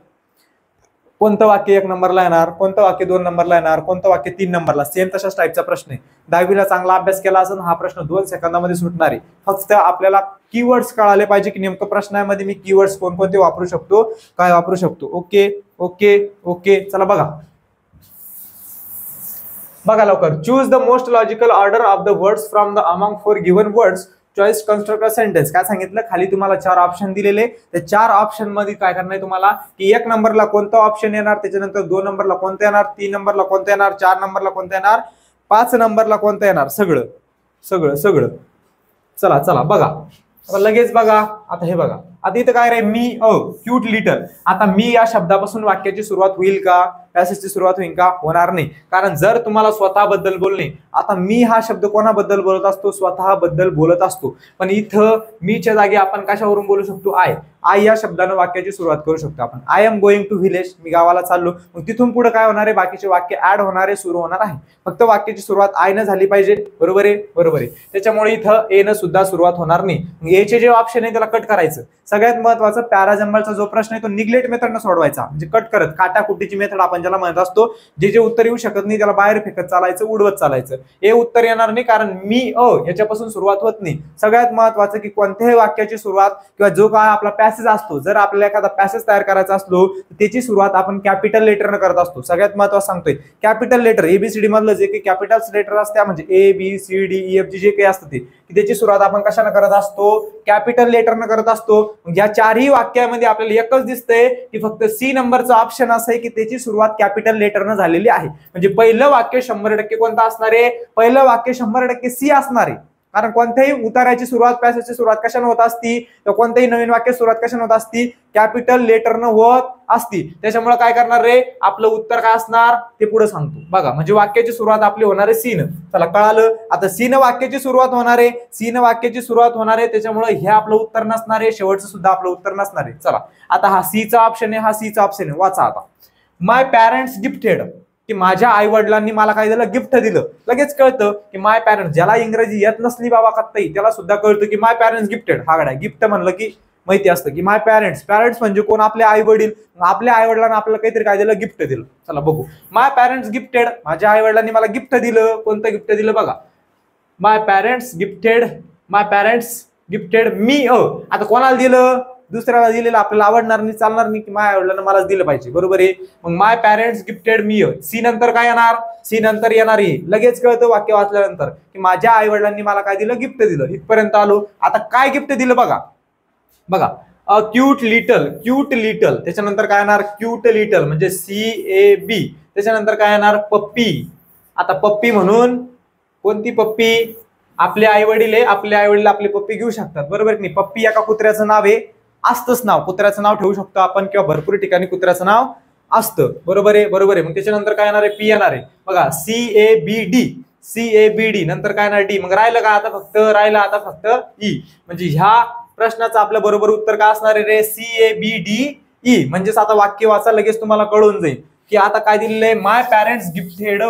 कोणतं वाक्य 1 नंबरला येणार, कोणतं वाक्य 2 नंबरला येणार, कोणतं वाक्य 3 नंबरला. सेम तशाच टाईपचा प्रश्न आहे. 10वीला चांगला अभ्यास केला असेल हा प्रश्न 2 सेकंदामध्ये सुटणार आहे. फक्त आपल्याला कीवर्ड्स कळाले पाहिजे की नेमकं प्रश्नामध्ये मी कीवर्ड्स कोणकोणते वापरू शकतो, काय वापरू शकतो. Okay okay okay. चला बघा बघा लवकर. Choose the most logical order of the words from the among 4 given words. Choice construct a sentence. काय सांगितलं, खाली तुम्हाला 4 ऑप्शन दिलेले. त्या 4 ऑप्शन मध्ये काय करणार आहे तुम्हाला की 1 नंबरला कोणतं ऑप्शन येणार, त्याच्यानंतर 2 नंबरला कोणतं येणार, 3 नंबरला कोणतं येणार, 4 नंबरला कोणतं येणार, 5 नंबरला कोणतं येणार, सगळं सगळं सगळं. चला चला बघा लगेच बघा. आता हे बघा, आता इथं काय रे, मी क्यूट लिटल. आता मी या शब्दापासून वाक्याची सुरुवात होईल का, पॅसेजची सुरुवात होईल का, होणार नाही. कारण जर तुम्हाला स्वतःबद्दल बोलणे, आता मी हा शब्द कोणाबद्दल बोलत असतो, स्वतःबद्दल बोलत असतो. पण इथं मीच्या जागी आपण कशावरून बोलू शकतो, आय. आय या शब्दानं वाक्याची सुरुवात करू शकतो आपण. I am going to village, मी गावाला चाललो. मग तिथून पुढे काय होणार आहे, बाकीचे वाक्य ऍड होणारे, सुरू होणार आहे. फक्त वाक्याची सुरुवात आय न झाली पाहिजे, बरोबर आहे, बरोबर आहे. त्याच्यामुळे इथं ए न सुद्धा सुरुवात होणार नाही. एचे जे ऑप्शन आहे त्याला कट करायचं. सगळ्यात महत्वाचं पॅराजंबलचा जो प्रश्न आहे तो निग्लेक्ट मेथडनं सोडवायचा, म्हणजे कट करत, काटाकुटीची मेथड आपण ज्याला म्हणत असतो. जे जे उत्तर येऊ शकत नाही त्याला बाहेर फेकत चालायचं, उडवत चालायचं. हे उत्तर येणार नाही कारण मी याच्यापासून सुरुवात होत नाही. सगळ्यात महत्वाचं की कोणत्याही वाक्याची सुरुवात किंवा जो काय आपला पॅसेज असतो, जर आपल्याला एखादा पॅसेज तयार करायचा असलो त्याची सुरुवात आपण कॅपिटल लेटरनं करत असतो. सगळ्यात महत्वाचं सांगतोय कॅपिटल लेटर. एबीसीडी मधलं जे काही कॅपिटल लेटर असते म्हणजे A B C D E F G जे काही असतं ते की त्याची सुरुवात आपण कशाने करत असतो, कॅपिटल लेटरनं करत असतो. या चारही वाक्यामध्ये आपल्याला एकच दिसतंय की फक्त सी नंबरचं ऑप्शन असं आहे की त्याची सुरुवात कॅपिटल लेटरनं झालेली आहे. म्हणजे पहिलं वाक्य 100% कोणतं असणार आहे, पहिलं वाक्य 100% सी असणार आहे. कारण कोणत्याही उताराची सुरुवात, पॅसेजची सुरुवात कशाने होत असती, तर कोणत्याही नवीन वाक्य सुरुवात कशाने होत असती, कॅपिटल लेटरनं होत असती. त्याच्यामुळे काय करणार रे, आपलं उत्तर काय असणार ते पुढे सांगतो बघा. म्हणजे वाक्याची सुरुवात आपली होणार आहे सीन. चला कळालं. आता सीन वाक्याची सुरुवात होणार आहे, सीन वाक्याची सुरुवात होणार आहे, त्याच्यामुळे हे आपलं उत्तर नसणार आहे, शेवटचं सुद्धा आपलं उत्तर नसणार आहे. चला आता हा सीचा ऑप्शन आहे, हा सीचा ऑप्शन आहे. वाचा आता. माय पॅरेंट्स गिफ्टेड, की माझ्या आई वडिलांनी मला काय दिलं, गिफ्ट दिलं. लगेच कळतं की माय पॅरेंट्स, ज्याला इंग्रजी येत नसली बाबा कत्ताई त्याला सुद्धा कळतं की माय पॅरेंट्स गिफ्टेड. हा गड्या गिफ्ट म्हणलं की माहिती असतं की माय पॅरेंट्स, पॅरेंट्स म्हणजे कोण, आपले आई वडील. आपल्या आई वडिलांना आपल्याला काहीतरी काय दिलं, गिफ्ट दिलं. चला बघू. माय पॅरेंट्स गिफ्टेड, माझ्या आई वडिलांनी मला गिफ्ट दिलं. कोणतं गिफ्ट दिलं बघा, माय पॅरेंट्स गिफ्टेड, माय पॅरेंट्स गिफ्टेड मी आता कोणाला दिलं, दुसऱ्याला दिलेलं आपल्याला आवडणार नाही, चालणार नाही की माझ्या आईवडिलांना मलाच दिलं पाहिजे, बरोबर आहे. मग माय पॅरेंट्स गिफ्टेड मी, सी नंतर काय येणार, सी नंतर येणार आहे. लगेच कळतं वाक्य वाचल्यानंतर की माझ्या आई वडिलांनी मला काय दिलं, गिफ्ट दिलं. इथपर्यंत आलो. आता काय गिफ्ट दिलं बघा, बघा a cute little, cute little. त्याच्यानंतर काय येणार, क्यूट लिटल म्हणजे CAB. त्याच्यानंतर काय येणार, पप्पी. आता पप्पी म्हणून कोणती पप्पी, आपले आई वडील आहे, आपले आई वडील आपली पप्पी घेऊ शकतात, बरोबर की नाही. पप्पी एका कुत्र्याचं नाव आहे, असतंच नाव, कुत्र्याचं नाव ठेवू शकतो आपण किंवा भरपूर ठिकाणी कुत्र्याचं नाव असतं, बरोबर आहे, बरोबर आहे. मग त्याच्यानंतर काय येणार आहे, पी येणार आहे बघा, CABD, CABD. नंतर काय येणार डी. मग राहिलं का आता फक्त, राहिलं आता फक्त ई. म्हणजे ह्या प्रश्नाचं आपलं बरोबर उत्तर काय असणार आहे रे, CABDE. म्हणजेच आता वाक्य वाचा, लगेच तुम्हाला कळून जाईल की आता काय दिलेलं आहे, माय पॅरेंट्स गिफ्टेड,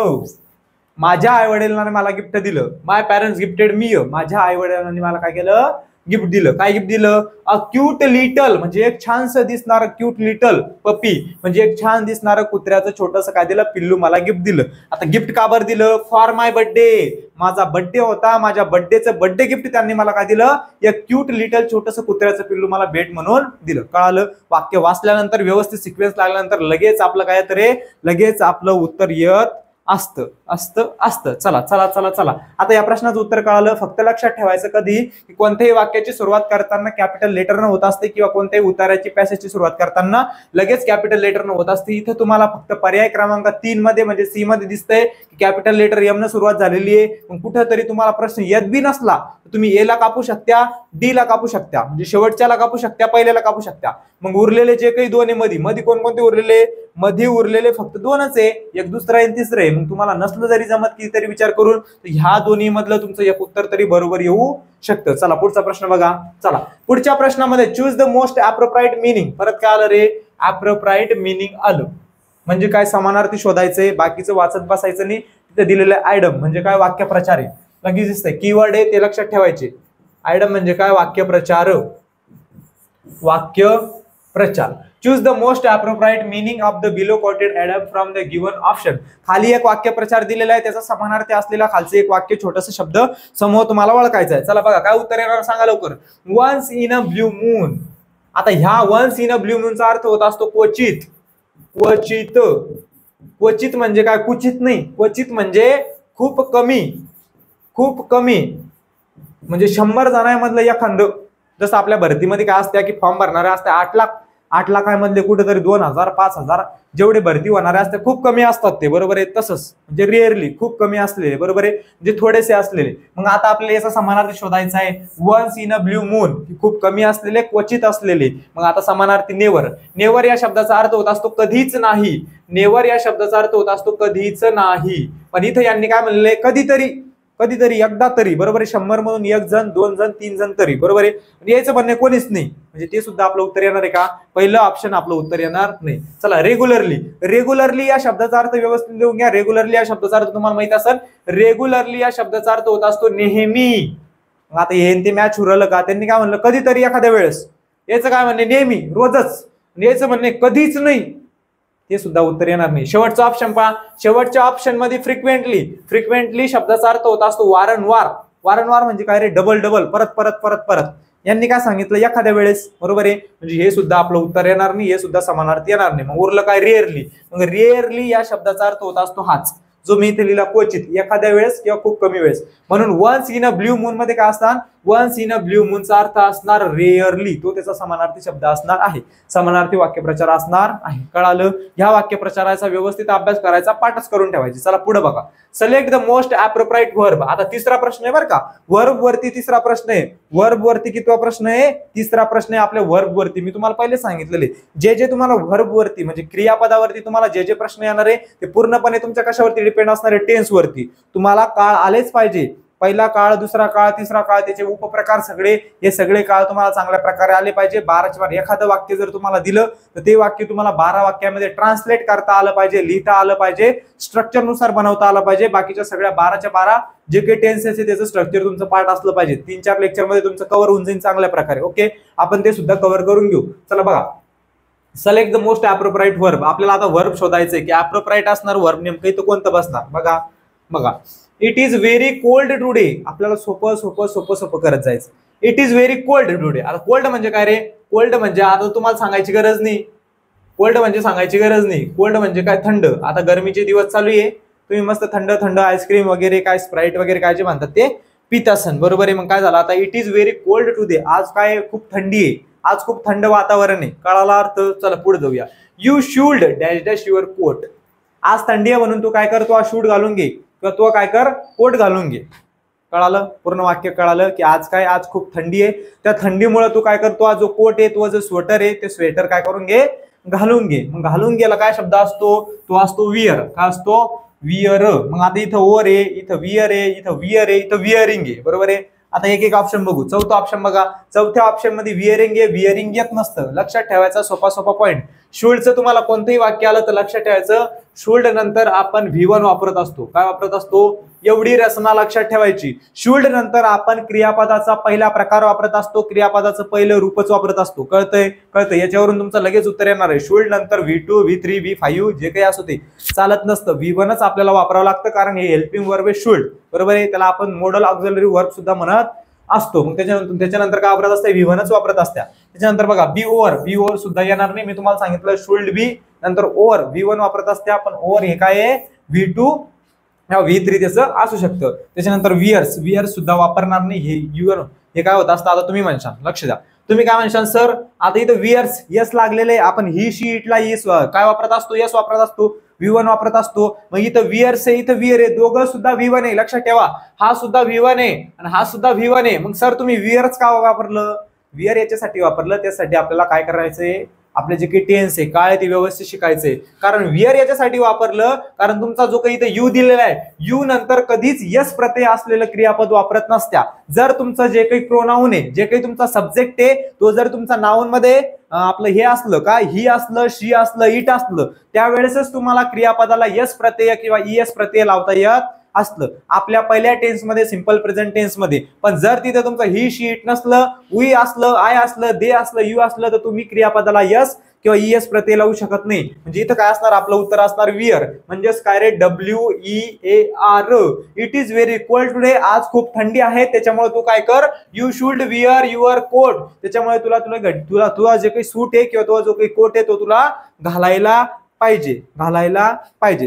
माझ्या आई वडिलांनी मला गिफ्ट दिलं. माय पॅरेंट्स गिफ्टेड मी, माझ्या आई वडिलांनी मला काय केलं, गिफ्ट दिलं. काय गिफ्ट दिलं, अ क्यूट लिटल म्हणजे एक छानसं दिसणारं क्यूट लिटल पप्पी, म्हणजे एक छान दिसणारं कुत्र्याचं छोटंसं काय दिलं, पिल्लू मला गिफ्ट दिलं. आता गिफ्ट का बरं दिलं, फॉर माय बर्थडे, माझा बर्थडे होता, माझ्या बर्थडेचं बर्थडे गिफ्ट त्यांनी मला काय दिलं, एक क्यूट लिटल छोटंसं कुत्र्याचं पिल्लू मला भेट म्हणून दिलं. कळालं. वाक्य वाचल्यानंतर व्यवस्थित सिक्वेन्स लागल्यानंतर लगेच आपलं काय येतं रे, लगेच आपलं उत्तर येत असतं असतं असतं. चला चला चला चला. आता या प्रश्नाचं उत्तर कळालं. फक्त लक्षात ठेवायचं कधी की कोणत्याही वाक्याची सुरुवात करताना कॅपिटल लेटरनं होत असते किंवा कोणत्याही उताराची पॅसेजची सुरुवात करताना लगेच कॅपिटल लेटरनं होत असते. इथं तुम्हाला फक्त पर्याय क्रमांक 3 मध्ये म्हणजे सी मध्ये दिसतंय की कॅपिटल लेटर एम न सुरुवात झालेली आहे. मग कुठेतरी तुम्हाला प्रश्न येत बी नसला तुम्ही ए ला कापू शकता, डी ला कापू शकता, म्हणजे शेवटच्याला कापू शकता, पहिल्याला कापू शकता. मग उरलेले जे काही दोन आहे मध्ये कोणकोणते उरलेले, मध्ये उरलेले फक्त दोनच आहे, एक दुसरा आहे तिसरं आहे. मग तुम्हाला नसलं जरी जमत की तरी विचार करून ह्या दोन्ही मधलं तुमचं एक उत्तर तरी बरोबर येऊ शकतं. चला पुढचा प्रश्न बघा. चला पुढच्या प्रश्नामध्ये choose the most appropriate meaning. परत काय आलं रे, ॲप्रोप्राइट मिनिंग आलं. म्हणजे काय, समानार्थी शोधायचंय, बाकीचं वाचत बसायचं नाही. तिथे दिलेलं आयडम म्हणजे काय, वाक्यप्रचार आहे. लगेच दिसतंय कीवर्ड आहे ते लक्षात ठेवायचे. आयडम म्हणजे काय, वाक्यप्रचार, वाक्यप्रचार. Choose the most appropriate meaning of the below quoted idiom from the given option. खाली एक वाक्यप्रचार दिलेला आहे, त्याचा समानार्थी असलेला खालचं एक वाक्य छोटस शब्द समूह तुम्हाला ओळखायचा आहे. चला बघा काय उत्तर येणार सांगा लवकर. Once in a blue moon. आता ह्या वन्स इन अ ब्ल्यू मूनचा अर्थ होत असतो क्वचित. क्वचित, क्वचित म्हणजे काय, क्वचित नाही, क्वचित म्हणजे खूप कमी, खूप कमी. म्हणजे 100 जणांमधलं एखादं. जसं आपल्या भरतीमध्ये काय असते की फॉर्म भरणारे असते 8 लाखांमधले कुठेतरी 2000 5000 जेवढे भरती होणारे असते खूप कमी असतात ते, बरोबर आहे. तसंच म्हणजे रिअरली खूप कमी असलेले, बरोबर आहे, म्हणजे थोडेसे असलेले. मग आता आपल्याला याचा समानार्थी शोधायचा आहे. Once in a blue moon खूप कमी असलेले, क्वचित असलेले. मग आता समानार्थी नेवर. नेवर या शब्दाचा अर्थ होत असतो कधीच नाही. नेवर या शब्दाचा अर्थ होत असतो कधीच नाही. पण इथे यांनी काय म्हणले, कधीतरी, कधीतरी, एकदा तरी, बरोबर आहे. 100 म्हणून 1 जण 2 जण 3 जण तरी, बरोबर आहे. यायचं म्हणणे कोणीच नाही, म्हणजे ते सुद्धा आपलं उत्तर येणार आहे का, पहिलं ऑप्शन आपलं उत्तर येणार नाही. चला रेग्युलरली. रेग्युलरली या शब्दाचा अर्थ व्यवस्थित लिहून घ्या. रेग्युलरली या शब्दाचा अर्थ तुम्हाला माहित असेल. रेग्युलरली या शब्दाचा अर्थ होत असतो नेहमी. आता हे ते मॅच उरलं का, त्यांनी काय म्हणलं, कधीतरी एखाद्या वेळेस. याचं काय म्हणणे, नेहमी, रोजच. याचं म्हणणे कधीच नाही, ते सुद्धा उत्तर येणार नाही. शेवटचा ऑप्शन पहा. शेवटच्या ऑप्शन मध्ये फ्रिक्वेंटली. फ्रिक्वेंटली शब्दाचा अर्थ होत असतो वारंवार. वारंवार म्हणजे काय रे, डबल डबल, परत परत परत परत. यांनी काय सांगितलं, एखाद्या वेळेस, बरोबर आहे. म्हणजे हे सुद्धा आपलं उत्तर येणार नाही, हे सुद्धा समानार्थी येणार नाही. मग उरलं काय, रिअरली. मग रिअरली या शब्दाचा अर्थ होत असतो हाच. जो मी इथे लिहिला क्वचित, एखाद्या वेळेस किंवा खूप कमी वेळेस. म्हणून once in a blue moon मध्ये काय असणार, वन्स इन अ ब्ल्यू मूनचा अर्थ असणार रेअरली, तो त्याचा समानार्थी शब्द असणार आहे, समानार्थी वाक्यप्रचार असणार आहे. कळालं? ह्या वाक्यप्रचाराचा व्यवस्थित अभ्यास करायचा, पाठच करून ठेवायची. चला पुढे बघा. Select the most appropriate verb. आता तिसरा प्रश्न आहे बरं का, वर्ब वरती तिसरा प्रश्न आहे. वर्ब वरती कितवा प्रश्न आहे, तिसरा प्रश्न आहे आपल्या वर्ब वरती. मी तुम्हाला पहिले सांगितलेले, जे तुम्हाला वर्ब वरती म्हणजे क्रियापदावरती तुम्हाला जे प्रश्न येणार आहे ते पूर्णपणे तुमच्या कशावरती डिपेंड असणार आहे, टेन्स वरती. तुम्हाला काळ आलेच पाहिजे, पहिला काळ, दुसरा काळ, तिसरा काळ, त्याचे उपप्रकार सगळे, हे सगळे काळ तुम्हाला चांगल्या प्रकारे आले पाहिजे. 12च्या 12 एखादं वाक्य जर तुम्हाला दिलं तर ते वाक्य तुम्हाला 12 वाक्यामध्ये ट्रान्सलेट करता आलं पाहिजे, लिहिता आलं पाहिजे, स्ट्रक्चर नुसार बनवता आलं पाहिजे. बाकीच्या सगळ्या 12च्या 12 जे काही टेन्सेस आहे त्याचं स्ट्रक्चर तुमचं पाठ असलं पाहिजे. 3-4 लेक्चर मध्ये तुमचं कव्हर होऊन जाईल चांगल्या प्रकारे. ओके, आपण ते सुद्धा कव्हर करून घेऊ. चला बघा, select the most appropriate verb. आपल्याला आता वर्ब शोधायचंय की अप्रोप्रिएट असणार वर्ब नेमकं इथं कोणतं बसणार. बघा बघा, it is very cold today. आपल्याला सोपं सोपं सोपं सोपं करत जायचं. It is very cold today. आता कोल्ड म्हणजे काय रे, कोल्ड म्हणजे आता तुम्हाला सांगायची गरज नाही, कोल्ड म्हणजे सांगायची गरज नाही. कोल्ड म्हणजे काय, थंड. आता गरमीचे दिवस चालू आहे, तुम्ही मस्त थंड थंड आईस्क्रीम वगैरे काय स्प्राईट वगैरे काय जे म्हणतात ते पित असन, बरोबर आहे. मग काय झालं, आता it is very cold today, आज काय खूप थंडी आहे, आज खूप थंड वातावरण आहे. कळाला अर्थ? चला पुढे जाऊया. You should dash dash your coat. आज थंडी आहे म्हणून तू काय कर, तू शूट घालून घे किंवा तू काय कर, कोट घालून घे. कळालं? पूर्ण वाक्य कळालं की आज काय, आज खूप थंडी आहे, त्या थंडीमुळे तू काय करतो, आज जो कोट आहे, तो जो स्वेटर आहे, ते स्वेटर काय करून घे, घालून घे. मग घालून गेला काय शब्द असतो, तो असतो वियर. काय असतो? वियर. मग आता इथं ओर आहे, इथं वियर आहे, इथं वियर आहे, इथं वियरिंग आहे, बरोबर आहे. आता एक एक ऑप्शन बघू. चौथा ऑप्शन बघा, चौथ्या ऑप्शन मध्ये वियरिंग आहे, वियरिंग येत नसतं. लक्षात ठेवायचा सोपा सोपा पॉईंट. शुल्डचं तुम्हाला कोणतंही वाक्य आलं तर लक्षात ठेवायचं, शुल्ड नंतर आपण V1 वापरत असतो. काय वापरत असतो? एवढी रचना लक्षात ठेवायची. शुल्ड नंतर आपण क्रियापदाचा पहिला प्रकार वापरत असतो, क्रियापदाचं पहिलं रूपच वापरत असतो. कळतंय? कळतंय? याच्यावरून तुमचं लगेच उत्तर येणार आहे. शुल्ड नंतर V2, V3, V5 जे काही असो ते चालत नसतं. V1च आपल्याला वापरावं लागतं, कारण हे हेल्पिंग वर्ब आहे शुल्ड, बरोबर आहे. त्याला आपण मॉडल ऑक्झिलरी वर्ब सुद्धा म्हणत असतो. मग त्याच्यानंतर काय वापरत असते, V1च वापरत असत्या. त्याच्यानंतर बघा बी ओव्हर सुद्धा येणार नाही. मी तुम्हाला सांगितलं शुल्ड बी नंतर ओव्हर V1 वापरत असते आपण. ओव्हर हे काय आहे, V2 V3 त्याचं असू शकतं. त्याच्यानंतर वियर्स सुद्धा वापरणार नाही. हे युअर हे काय होत असतं, आता तुम्ही म्हणशाल, लक्ष द्या, तुम्ही काय म्हणशाल सर, आता इथं वियर्स यस लागलेले, आपण ही शीटला यस काय वापरत असतो, यस वापरत असतो, V1 वापरत असतो. मग इथं वियर्स आहे, इथं वियर आहे, दोघं सुद्धा V1 आहे. लक्षात ठेवा, हा सुद्धा V1 आहे आणि हा सुद्धा V1 आहे. मग सर तुम्ही वियर्स का वापरलं, वियर याच्यासाठी वापरलं, त्यासाठी आपल्याला काय करायचंय, आपले जे काही टेन्स आहे काय ते व्यवस्थित शिकायचंय. कारण वियर याच्यासाठी वापरलं, कारण तुमचा जो काही इथे यू दिलेला आहे, यू नंतर कधीच यस प्रत्यय असलेलं क्रियापद वापरत नसत्या. जर तुमचं जे काही प्रोनाउन आहे, जे काही तुमचा सब्जेक्ट आहे, तो जर तुमचा नाउन मध्ये आपलं हे असलं, काय ही असलं, शी असलं, इट असलं, त्यावेळेसच तुम्हाला क्रियापदाला यस प्रत्यय किंवा ईएस प्रत्यय लावता येत असलं, आपल्या पहिल्या टेन्स मध्ये, सिंपल प्रेझेंट टेन्स मध्ये. पण जर तिथे तुमचं ही शी इट नसलं, वी असलं, आय असलं, दे असलं, यू असलं, तर तुम्ही क्रियापदाला यस किंवा ईएस प्रत्यय लावू शकत नाही. म्हणजे इथं काय असणार, आपलं उत्तर असणार वियर. म्हणजेच काय रे, WEAR. It is very cold today. आज खूप थंडी आहे, त्याच्यामुळे तू काय कर, you should wear your coat. त्याच्यामुळे तुला जे काही सूट आहे किंवा तुला जो काही कोट आहे तो तुला घालायला पाहिजे.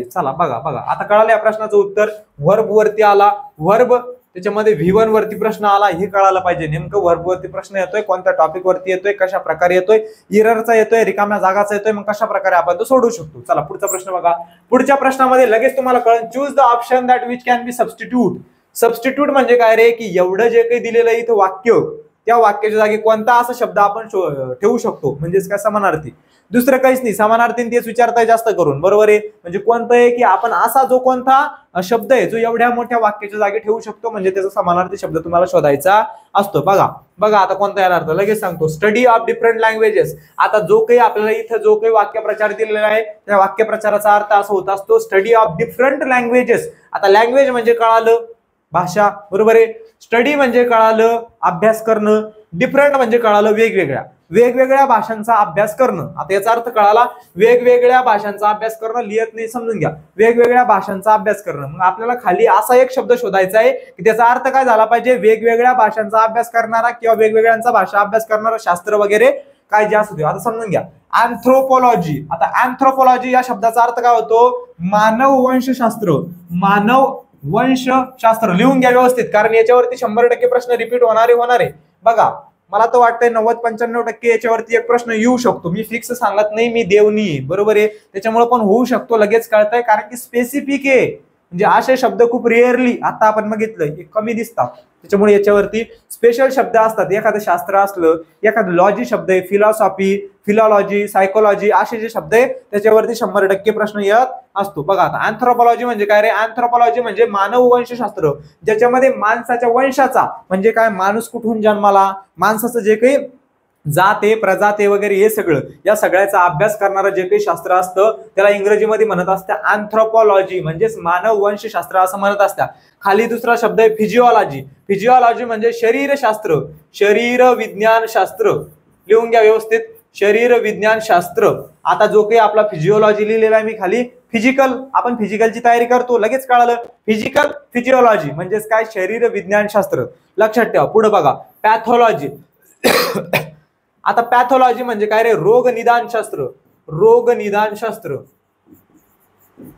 चला बघा आता कळालं या प्रश्नाचं उत्तर. वर्ब वरती आला, वर्ब त्याच्यामध्ये V1 वरती प्रश्न आला, हे कळायला पाहिजे. नेमकं वर्ब वरती प्रश्न येतोय, कोणत्या टॉपिक वरती येतोय, कशा प्रकारे येतोय, इररचा येतोय, रिकाम्या जागाचा येतोय, मग कशा प्रकारे आपण तो सोडवू शकतो. चला पुढचा प्रश्न बघा. पुढच्या प्रश्नामध्ये लगेच तुम्हाला कळेल, choose the option that which can be substitute. Substitute म्हणजे काय रे, की एवढं जे काही दिलेलं आहे इथं वाक्य, त्या वाक्याच्या जागी कोणता असा शब्द आपण ठेवू शकतो, म्हणजेच काय, समानार्थी. दुसरं काहीच नाही, समानार्थी तेच विचारताय जास्त करून, बरोबर आहे. म्हणजे कोणतं आहे, की आपण असा जो कोणता शब्द आहे जो एवढ्या मोठ्या वाक्याच्या जागी ठेवू शकतो, म्हणजे त्याचा समानार्थी शब्द तुम्हाला शोधायचा असतो. बघा आता कोणता येणार, तर लगेच सांगतो. Study of different languages. आता जो काही आपल्याला इथं जो काही वाक्यप्रचार दिलेला आहे, त्या वाक्यप्रचाराचा अर्थ असा होत असतो, स्टडी ऑफ डिफरंट लँग्वेजेस. आता लँग्वेज म्हणजे कळालं, भाषा, बरोबर आहे. स्टडी म्हणजे कळालं, अभ्यास करणं. डिफरंट म्हणजे कळालं, वेगवेगळ्या भाषांचा अभ्यास करणं. आता याचा अर्थ कळाला, वेगवेगळ्या भाषांचा अभ्यास करणं, लिहित नाही, समजून घ्या, वेगवेगळ्या भाषांचा अभ्यास करणं. मग आपल्याला खाली असा एक शब्द शोधायचा आहे की त्याचा अर्थ काय झाला पाहिजे, वेगवेगळ्या भाषांचा अभ्यास करणारा किंवा वेगवेगळ्यांचा भाषा अभ्यास करणारा, शास्त्र वगैरे काय जे असू दे. आता समजून घ्या, अँथ्रोपॉलॉजी. आता अँथ्रोपॉलॉजी या शब्दाचा अर्थ काय होतो? मानव वंशशास्त्र. मानव वंशशास्त्र. लिहून घ्या व्यवस्थित, कारण याच्यावरती 100% प्रश्न रिपीट होणार आहे. बघा, मला तर वाटतंय 90-95% याच्यावरती एक प्रश्न येऊ शकतो. मी फिक्स सांगत नाही, मी देवनी आहे, बरोबर आहे. त्याच्यामुळे पण होऊ शकतो, लगेच कळतंय, कारण की स्पेसिफिक आहे. म्हणजे असे शब्द खूप रेअरली आता आपण बघितलं कमी दिसतात. त्याच्यामुळे याच्यावरती स्पेशल शब्द असतात. एखादं शास्त्र असलं, एखादं लॉजी शब्द आहे, फिलॉसॉफी, फिलॉलॉजी, सायकोलॉजी, असे जे शब्द आहे त्याच्यावरती 100% प्रश्न येत असतो. बघा आता अँथ्रोपॉलॉजी म्हणजे काय रे? अँथ्रोपॉलॉजी म्हणजे मानव वंशशास्त्र, ज्याच्यामध्ये माणसाच्या वंशाचा म्हणजे काय, माणूस कुठून जन्माला, माणसाचं जे काही जाते, प्रजाते वगैरे हे सगळं, या सगळ्याचा अभ्यास करणारं जे काही शास्त्र असतं त्याला इंग्रजीमध्ये म्हणत असतं अँथ्रोपॉलॉजी, म्हणजेच मानव वंशशास्त्र असं म्हणत असतात. खाली दुसरा शब्द आहे फिजिओलॉजी. फिजिओलॉजी म्हणजे शरीरशास्त्र, शरीर विज्ञान शास्त्र. लिहून घ्या व्यवस्थित, शरीर विज्ञान शास्त्र. आता जो काही आपला फिजिओलॉजी लिहिलेला आहे मी खाली, फिजिकल, आपण फिजिकलची तयारी करतो, लगेच कळालं. फिजिकल फिजिओलॉजी म्हणजेच काय, शरीर विज्ञान शास्त्र. लक्षात ठेवा. पुढे बघा, पॅथॉलॉजी. आता पॅथॉलॉजी म्हणजे काय रे? रोग निदान शास्त्र. रोग निदान शास्त्र.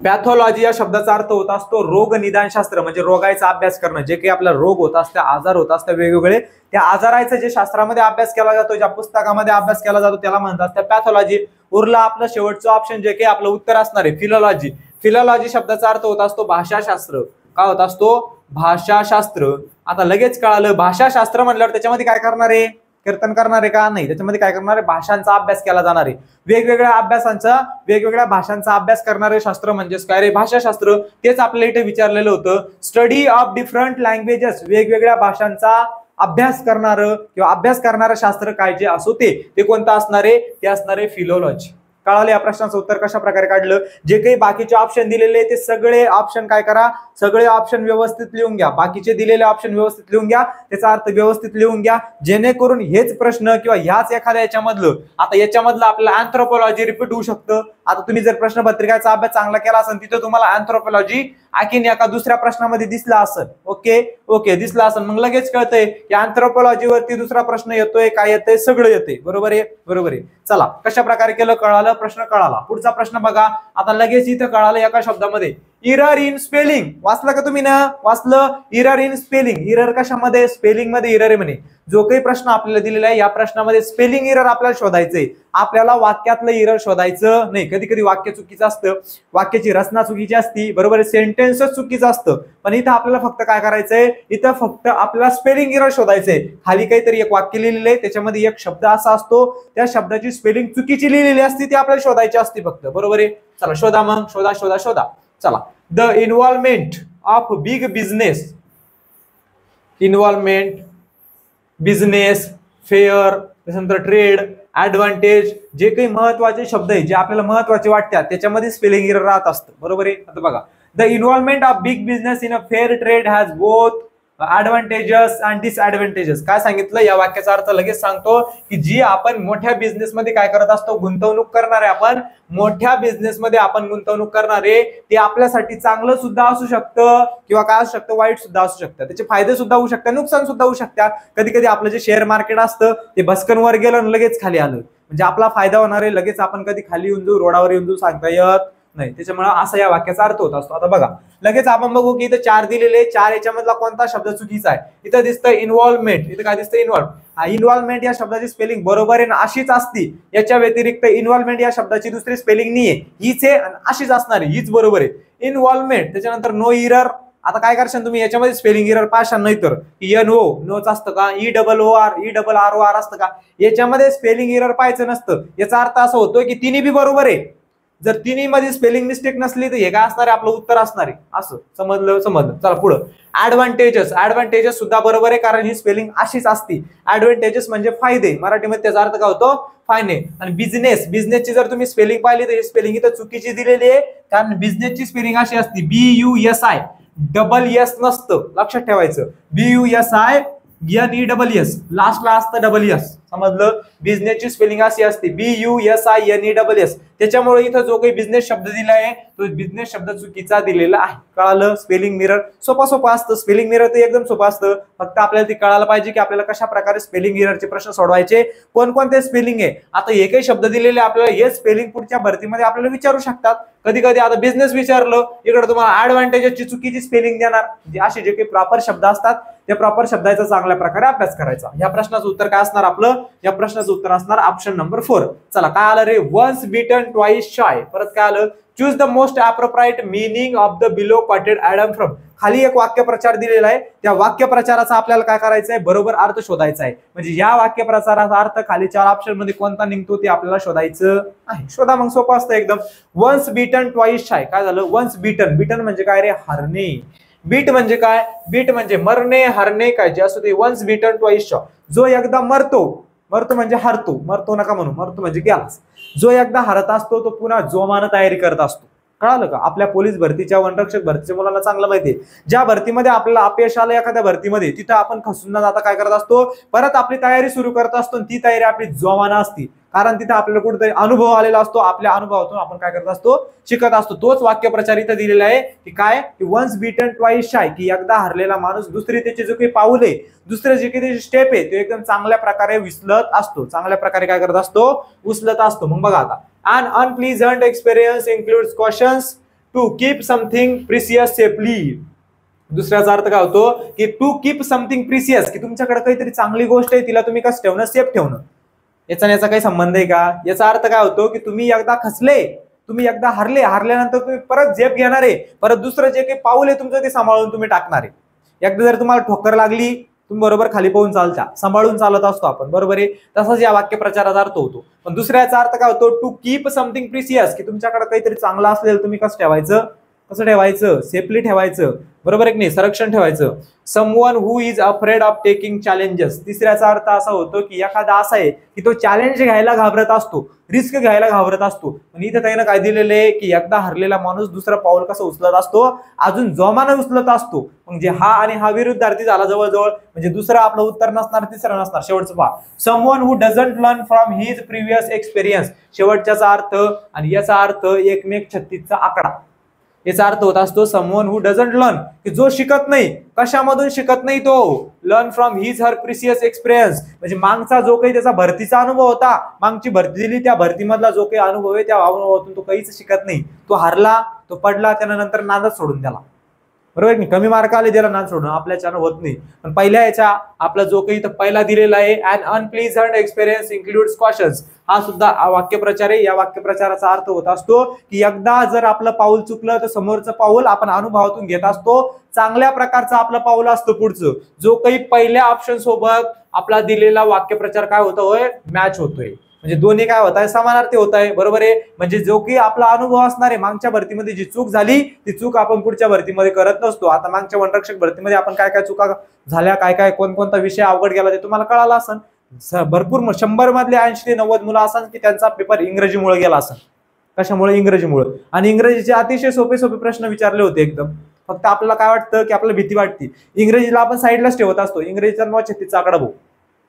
पॅथॉलॉजी या शब्दाचा अर्थ होत असतो रोग निदान शास्त्र, म्हणजे रोगाचा अभ्यास करणं. जे काही आपला रोग होत असते, आजार होत असते वेगवेगळे, त्या आजाराचा जे शास्त्रामध्ये अभ्यास केला जातो, ज्या पुस्तकामध्ये अभ्यास केला जातो, त्याला म्हणतात त्या पॅथॉलॉजी. उरला आपलं शेवटचं ऑप्शन, जे काही आपलं उत्तर असणार आहे फिलॉलॉजी. फिलॉलॉजी शब्दाचा अर्थ होत असतो भाषाशास्त्र. काय होत असतो? भाषाशास्त्र. आता लगेच कळालं, भाषाशास्त्र म्हणल्यावर त्याच्यामध्ये काय करणार आहे? कीर्तन करणार आहे का? नाही. त्याच्यामध्ये काय करणार आहे? भाषांचा अभ्यास केला जाणार आहे. वेगवेगळ्या भाषांचा अभ्यास करणारे शास्त्र म्हणजेच काय रे? भाषाशास्त्र. तेच आपल्याला इथे विचारलेलं होतं. Study of different languages. वेगवेगळ्या भाषांचा अभ्यास करणारं किंवा अभ्यास करणारं शास्त्र काय जे असो ते कोणतं असणार आहे? ते असणार आहे फिलॉलॉजी. कळालं या प्रश्नाचं उत्तर कशा प्रकारे काढलं? जे काही बाकीचे ऑप्शन दिलेले ते सगळे ऑप्शन काय करा? सगळे ऑप्शन व्यवस्थित लिहून घ्या. बाकीचे दिलेले ऑप्शन व्यवस्थित लिहून घ्या, त्याचा अर्थ व्यवस्थित लिहून घ्या, जेणेकरून हेच प्रश्न किंवा ह्याच एखाद्या याच्यामधलं, आता याच्यामधलं आपल्याला अँथ्रोपॉलॉजी रिपीट होऊ शकतं. आता तुम्ही जर प्रश्नपत्रिकेचा अभ्यास चांगला केला असेल, तिथे तुम्हाला अँथ्रोपॉलॉजी आणखीन एका दुसऱ्या प्रश्नामध्ये दिसला असेल. ओके दिसला असेल, मग लगेच कळतंय की अँथ्रोपॉलॉजी वरती दुसरा प्रश्न येतोय, काय येतंय, सगळं येतंय. बरोबर आहे. चला, कशा प्रकारे केलं कळालं, प्रश्न कळाला. पुढचा प्रश्न बघा. आता लगेच इथं कळालं एका शब्दामध्ये इरर इन स्पेलिंग. वाचलं का तुम्ही ना? वाचलं. Error in spelling. इरर कशामध्ये? स्पेलिंग मध्ये इरर आहे म्हणे. जो काही प्रश्न आपल्याला दिलेला आहे या प्रश्नामध्ये स्पेलिंग इरर आपल्याला शोधायचंय. आपल्याला वाक्यातलं इरर शोधायचं नाही. कधी कधी वाक्य चुकीचं असतं, वाक्याची रचना चुकीची असती, बरोबर आहे, सेंटेन्सच चुकीचं असतं. पण इथं आपल्याला फक्त काय करायचंय? इथं फक्त आपल्याला स्पेलिंग इरर शोधायचंय. खाली काहीतरी एक वाक्य लिहिलेलं आहे, त्याच्यामध्ये एक शब्द असा असतो, त्या शब्दाची स्पेलिंग चुकीची लिहिलेली असते, ती आपल्याला शोधायची असते फक्त. बरोबर आहे. चला शोधा मग. शोधा. चला. The involvement of big business. Involvement, business, fair, त्याच्यानंतर ट्रेड, ऍडव्हान्टेज, जे काही महत्वाचे शब्द आहे, जे आपल्याला महत्वाचे वाटतात, त्याच्यामध्ये स्पेलिंग एरर राहत असतं. बरोबर आहे. आता बघा, the involvement of big business in a fair trade has both advantages and disadvantages. काय सांगितलं? या वाक्याचा अर्थ लगेच सांगतो की जी आपण मोठ्या बिझनेसमध्ये काय करत असतो? गुंतवणूक करणारे. आपण मोठ्या बिझनेसमध्ये आपण गुंतवणूक करणारे, ते आपल्यासाठी चांगलं सुद्धा असू शकतं किंवा काय असू शकतं? वाईट सुद्धा असू शकतं. त्याचे फायदे सुद्धा होऊ शकतात, नुकसान सुद्धा होऊ शकतात. कधी कधी आपलं जे शेअर मार्केट असतं ते भस्कन वर गेलं आणि लगेच खाली आलं, म्हणजे आपला फायदा होणार आहे. लगेच आपण कधी खाली येऊन जाऊ, रोडावर येऊन जाऊ, सांगता येत नाही. त्याच्यामुळे असा या वाक्याचा अर्थ होत असतो. आता बघा, लगेच आपण बघू की इथं 4 दिलेले, 4 याच्यामधला कोणता शब्द चुकीचा आहे? इथं दिसतं इन्व्हॉल्वमेंट. इथं काय दिसतं? इन्व्हॉल्वमेंट या शब्दाची स्पेलिंग बरोबर आहे ना, अशीच असती. याच्या व्यतिरिक्त इन्व्हॉल्वमेंट या शब्दाची दुसरी स्पेलिंग नाहीये, हीच आहे आणि अशीच असणार आहे, हीच बरोबर आहे. इन्व्हॉल्वमेंट. त्याच्यानंतर नो इरर. आता काय करशाल तुम्ही? याच्यामध्ये स्पेलिंग इरर पाशाल, नाही तर नोच असतं का? ERR असतं का? याच्यामध्ये स्पेलिंग इरर पाहायचं नसतं. याचा अर्थ असा होतो की तिन्ही बी बरोबर आहे. जर तिन्ही मध्ये स्पेलिंग मिस्टेक नसली तर हे काय असणार आहे? आपलं उत्तर असणार आहे. असं समजलं. चला पुढं. ऍडव्हान्टेजेस सुद्धा बरोबर आहे, कारण ही स्पेलिंग अशीच असती. ऍडव्हान्टेजेस म्हणजे फायदे, मराठीमध्ये त्याचा अर्थ काय होतो? फायदे. आणि बिझनेसची जर तुम्ही स्पेलिंग पाहिली तर ही स्पेलिंग इथं चुकीची दिलेली आहे, कारण बिझनेसची स्पेलिंग अशी असते BUSI, डबल एस नसतं. लक्षात ठेवायचं. BUSI, NESS, लास्टला असतं डबल एस. समजलं? बिझनेसची स्पेलिंग अशी असते BUSINESS. त्याच्यामुळे इथं जो काही बिझनेस शब्द दिला आहे तो बिझनेस शब्द चुकीचा दिलेला आहे. कळालं? स्पेलिंग मिरर सोपा असतं. स्पेलिंग मिरर ते एकदम सोपं असतं. फक्त आपल्याला ते कळायला पाहिजे की आपल्याला कशा प्रकारे स्पेलिंग मिररचे प्रश्न सोडवायचे, कोणकोणते स्पेलिंग आहे. आता हे काही शब्द दिलेले आपल्याला हे स्पेलिंग पुढच्या भरतीमध्ये आपल्याला विचारू शकतात. कधी कधी आता बिझनेस विचारलं, इकडे तुम्हाला ऍडव्हान्टेजची चुकीची स्पेलिंग देणार. असे जे काही प्रॉपर शब्द असतात त्या प्रॉपर शब्दाचा चांगल्या प्रकारे अभ्यास करायचा. या प्रश्नाचं उत्तर काय असणार आपलं? या प्रश्नाचं उत्तर असणार ऑप्शन नंबर 4. चला काय आलं रे? Once beaten twice shy. परत काय आलं? Choose the most appropriate meaning of the below quoted idiom from. खाली एक वाक्यप्रचार दिलेला आहे, त्या वाक्यप्रचाराचा आपल्याला काय करायचं आहे? बरोबर अर्थ शोधायचा आहे. म्हणजे या वाक्यप्रचाराचा अर्थ खाली 4 ऑप्शन मध्ये कोणता निघतो ते आपल्याला शोधायचं आहे. शोधा मग, सोपं असतं एकदम. Once beaten twice shy. काय झालं? Once beaten. बीटन म्हणजे काय रे? हरणे. बीट म्हणजे काय? बीट म्हणजे मरणे, हरणे काय जे असतो ते. Once beaten twice shy. जो एकदा मरतो, मरतो म्हणजे हरतो, मरतो नका म्हणू, मरतो म्हणजे गेलाच. जो एकदा हरत असतो तो पुन्हा जोमानं तयारी करत असतो. कळालं का? आपल्या पोलीस भरतीच्या, वनरक्षक भरतीच्या मुलांना चांगलं माहितीये, ज्या भरतीमध्ये आपल्याला अपयश आलं एखाद्या भरतीमध्ये, तिथं आपण खचून न जाता काय करत असतो? परत आपली तयारी सुरू करत असतो. ती तयारी आपली जोमानं असते, कारण तिथे आपल्याला कुठेतरी अनुभव आलेला असतो. आपल्या अनुभवातून आपण काय करत असतो? शिकत असतो. तोच वाक्यप्रचार इथं दिलेला आहे की काय? की वन्स बीटन ट्वाइस शाय, की एकदा हरलेला माणूस दुसरी त्याची जो काही पाऊल आहे, दुसरे जे काही स्टेप आहे ते एकदम चांगल्या प्रकारे उचलत असतो. चांगल्या प्रकारे काय करत असतो? उचलत असतो. मग बघा आता, an unpleasant experience includes cautions to keep something precious safely. दुसऱ्याचा अर्थ काय होतो? की टू कीप समथिंग प्रिसियस, की तुमच्याकडे काहीतरी चांगली गोष्ट आहे, तिला तुम्ही कसं ठेवणं? सेफ ठेवणं. याचा काही संबंध आहे का? याचा अर्थ काय होतो? की तुम्ही एकदा खचले, तुम्ही एकदा हरले, हरल्यानंतर तुम्ही परत झेप घेणार आहे, परत दुसरं जे काही पाऊल आहे तुमचं ते सांभाळून तुम्ही टाकणार आहे. एकदा जर तुम्हाला ठोकर लागली, तुम्ही बरोबर खाली पाहून चालता, सांभाळून चालत असतो आपण, बरोबर आहे. तसाच या वाक्यप्रचाराचा अर्थ होतो. पण दुसऱ्याचा अर्थ काय होतो? टू कीप समथिंग प्रिसियस, की तुमच्याकडे काहीतरी चांगलं असलेलं तुम्ही कसं ठेवायचं? कसं ठेवायचं? सेफली ठेवायचं, बरोबर आहे की नाही? संरक्षण ठेवायचं. Someone who is afraid of taking challenges. तिसऱ्याचा अर्थ असा होतो की एखादा असा आहे की तो चॅलेंज घ्यायला घाबरत असतो, रिस्क घ्यायला घाबरत असतो. पण इथं त्यानं काय दिलेलं आहे की एकदा हरलेला माणूस दुसरं पाऊल कसं उचलत असतो? अजून जोमानं उचलत असतो. म्हणजे हा आणि हा विरुद्धार्थी झाला जवळजवळ. म्हणजे दुसरं आपलं उत्तर नसणार, तिसरं नसणार. शेवटचं पहा, someone who doesn't learn from his previous experience. शेवटच्याचा अर्थ आणि याचा अर्थ एकमेक 36चा आकडा. याचा अर्थ होत असतो समवन हु डझंट लर्न, की जो शिकत नाही. कशामधून शिकत नाही तो? Learn from his her precious experience, म्हणजे मागचा जो काही त्याचा भरतीचा अनुभव होता, मागची भरती दिली, त्या भरतीमधला जो काही अनुभव आहे त्या अनुभवातून तो काहीच शिकत नाही. तो हरला, तो पडला, त्यानंतर नादच सोडून द्याला. बरोबर की? कमी मार्क आले त्याला नाद सोडणं आपल्याच्यानं होत नाही. पण पहिल्या याच्या आपला जो काही पहिला दिलेला आहे, अन अनप्लीझंट एक्सपिरियन्स इन्क्लुड्स कॉशन्स, हा सुद्धा वाक्यप्रचार आहे. या वाक्यप्रचाराचा अर्थ होत असतो की एकदा जर आपलं पाऊल चुकलं तर समोरचं पाऊल आपण अनुभवातून घेत असतो. चांगल्या प्रकारचं आपलं पाऊल असतं पुढचं. जो काही पहिल्या ऑप्शन सोबत आपला दिलेला वाक्यप्रचार काय होतोय? मॅच होतोय. म्हणजे दोन्ही काय होत आहे? समानार्थी होत आहे, बरोबर आहे. म्हणजे जो की आपला अनुभव असणार आहे, मागच्या भरतीमध्ये जी चूक झाली ती चूक आपण पुढच्या भरतीमध्ये करत नसतो. आता मागच्या वनरक्षक भरतीमध्ये आपण काय काय चुका झाल्या, काय काय कोणकोणता विषय अवघड गेला ते तुम्हाला कळालं असेल. भरपूर 100 मधले 80 ते 90 मुलं असाल की त्यांचा पेपर इंग्रजीमुळे गेला असेल. कशामुळे? इंग्रजीमुळे. आणि इंग्रजीचे अतिशय सोपे सोपे प्रश्न विचारले होते एकदम. फक्त आपल्याला काय वाटतं की आपल्याला भीती वाटते. इंग्रजीला आपण साईडलाच ठेवत असतो. इंग्रजीचा 36चा आकडा भाऊ.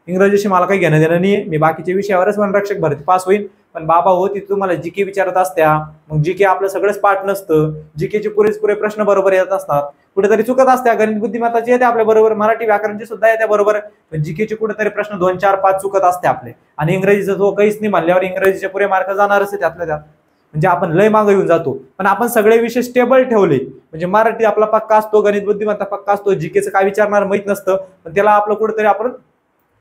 इंग्रजीशी मला काही घेणं देणं नाही, मी बाकीच्या विषयावरच वनरक्षक भरती पास होईल. पण बाबा हो, ती तुम्हाला जीके विचारत असत्या, मग जीके आपलं सगळंच पाठ नसतं. जीकेचे पुरेपुरे प्रश्न बरोबर येत असतात, कुठेतरी चुकत असत्या. गणित बुद्धिमत्ताचे येते आपल्या बरोबर, मराठी व्याकरणचे सुद्धा येते बरोबर, पण जीकेचे कुठेतरी प्रश्न 2, 4, 5 चुकत असते आपले. आणि इंग्रजीचा तो काहीच नाही म्हणल्यावर इंग्रजीचे पुरे मार्क जाणारच त्यातल्या त्यात. म्हणजे आपण लय मागे येऊन जातो. पण आपण सगळे विषय स्टेबल ठेवले, म्हणजे मराठी आपला पक्का असतो, गणित बुद्धिमत्ता पक्का असतो, जीकेचं काय विचारणार माहित नसतं, पण त्याला आपलं कुठेतरी आपण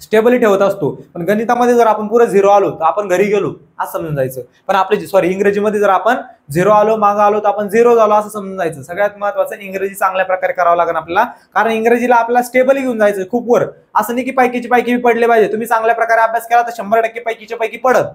स्टेबली ठेवत असतो. पण गणितामध्ये जर आपण पुरे 0 आलो तर आपण घरी गेलो असं समजून जायचं. पण आपले इंग्रजीमध्ये जर आपण 0 आलो, मागं आलो तर आपण 0 झालो असं समजून जायचं. सगळ्यात महत्वाचं इंग्रजी चांगल्या प्रकारे करावं लागेल आपल्याला, कारण इंग्रजीला आपल्याला स्टेबली घेऊन जायचं खूप वर. असं नाही की पैकीचे पैकी पडले पाहिजे. तुम्ही चांगल्या प्रकारे अभ्यास केला तर 100% पैकीच्या पैकी पडत.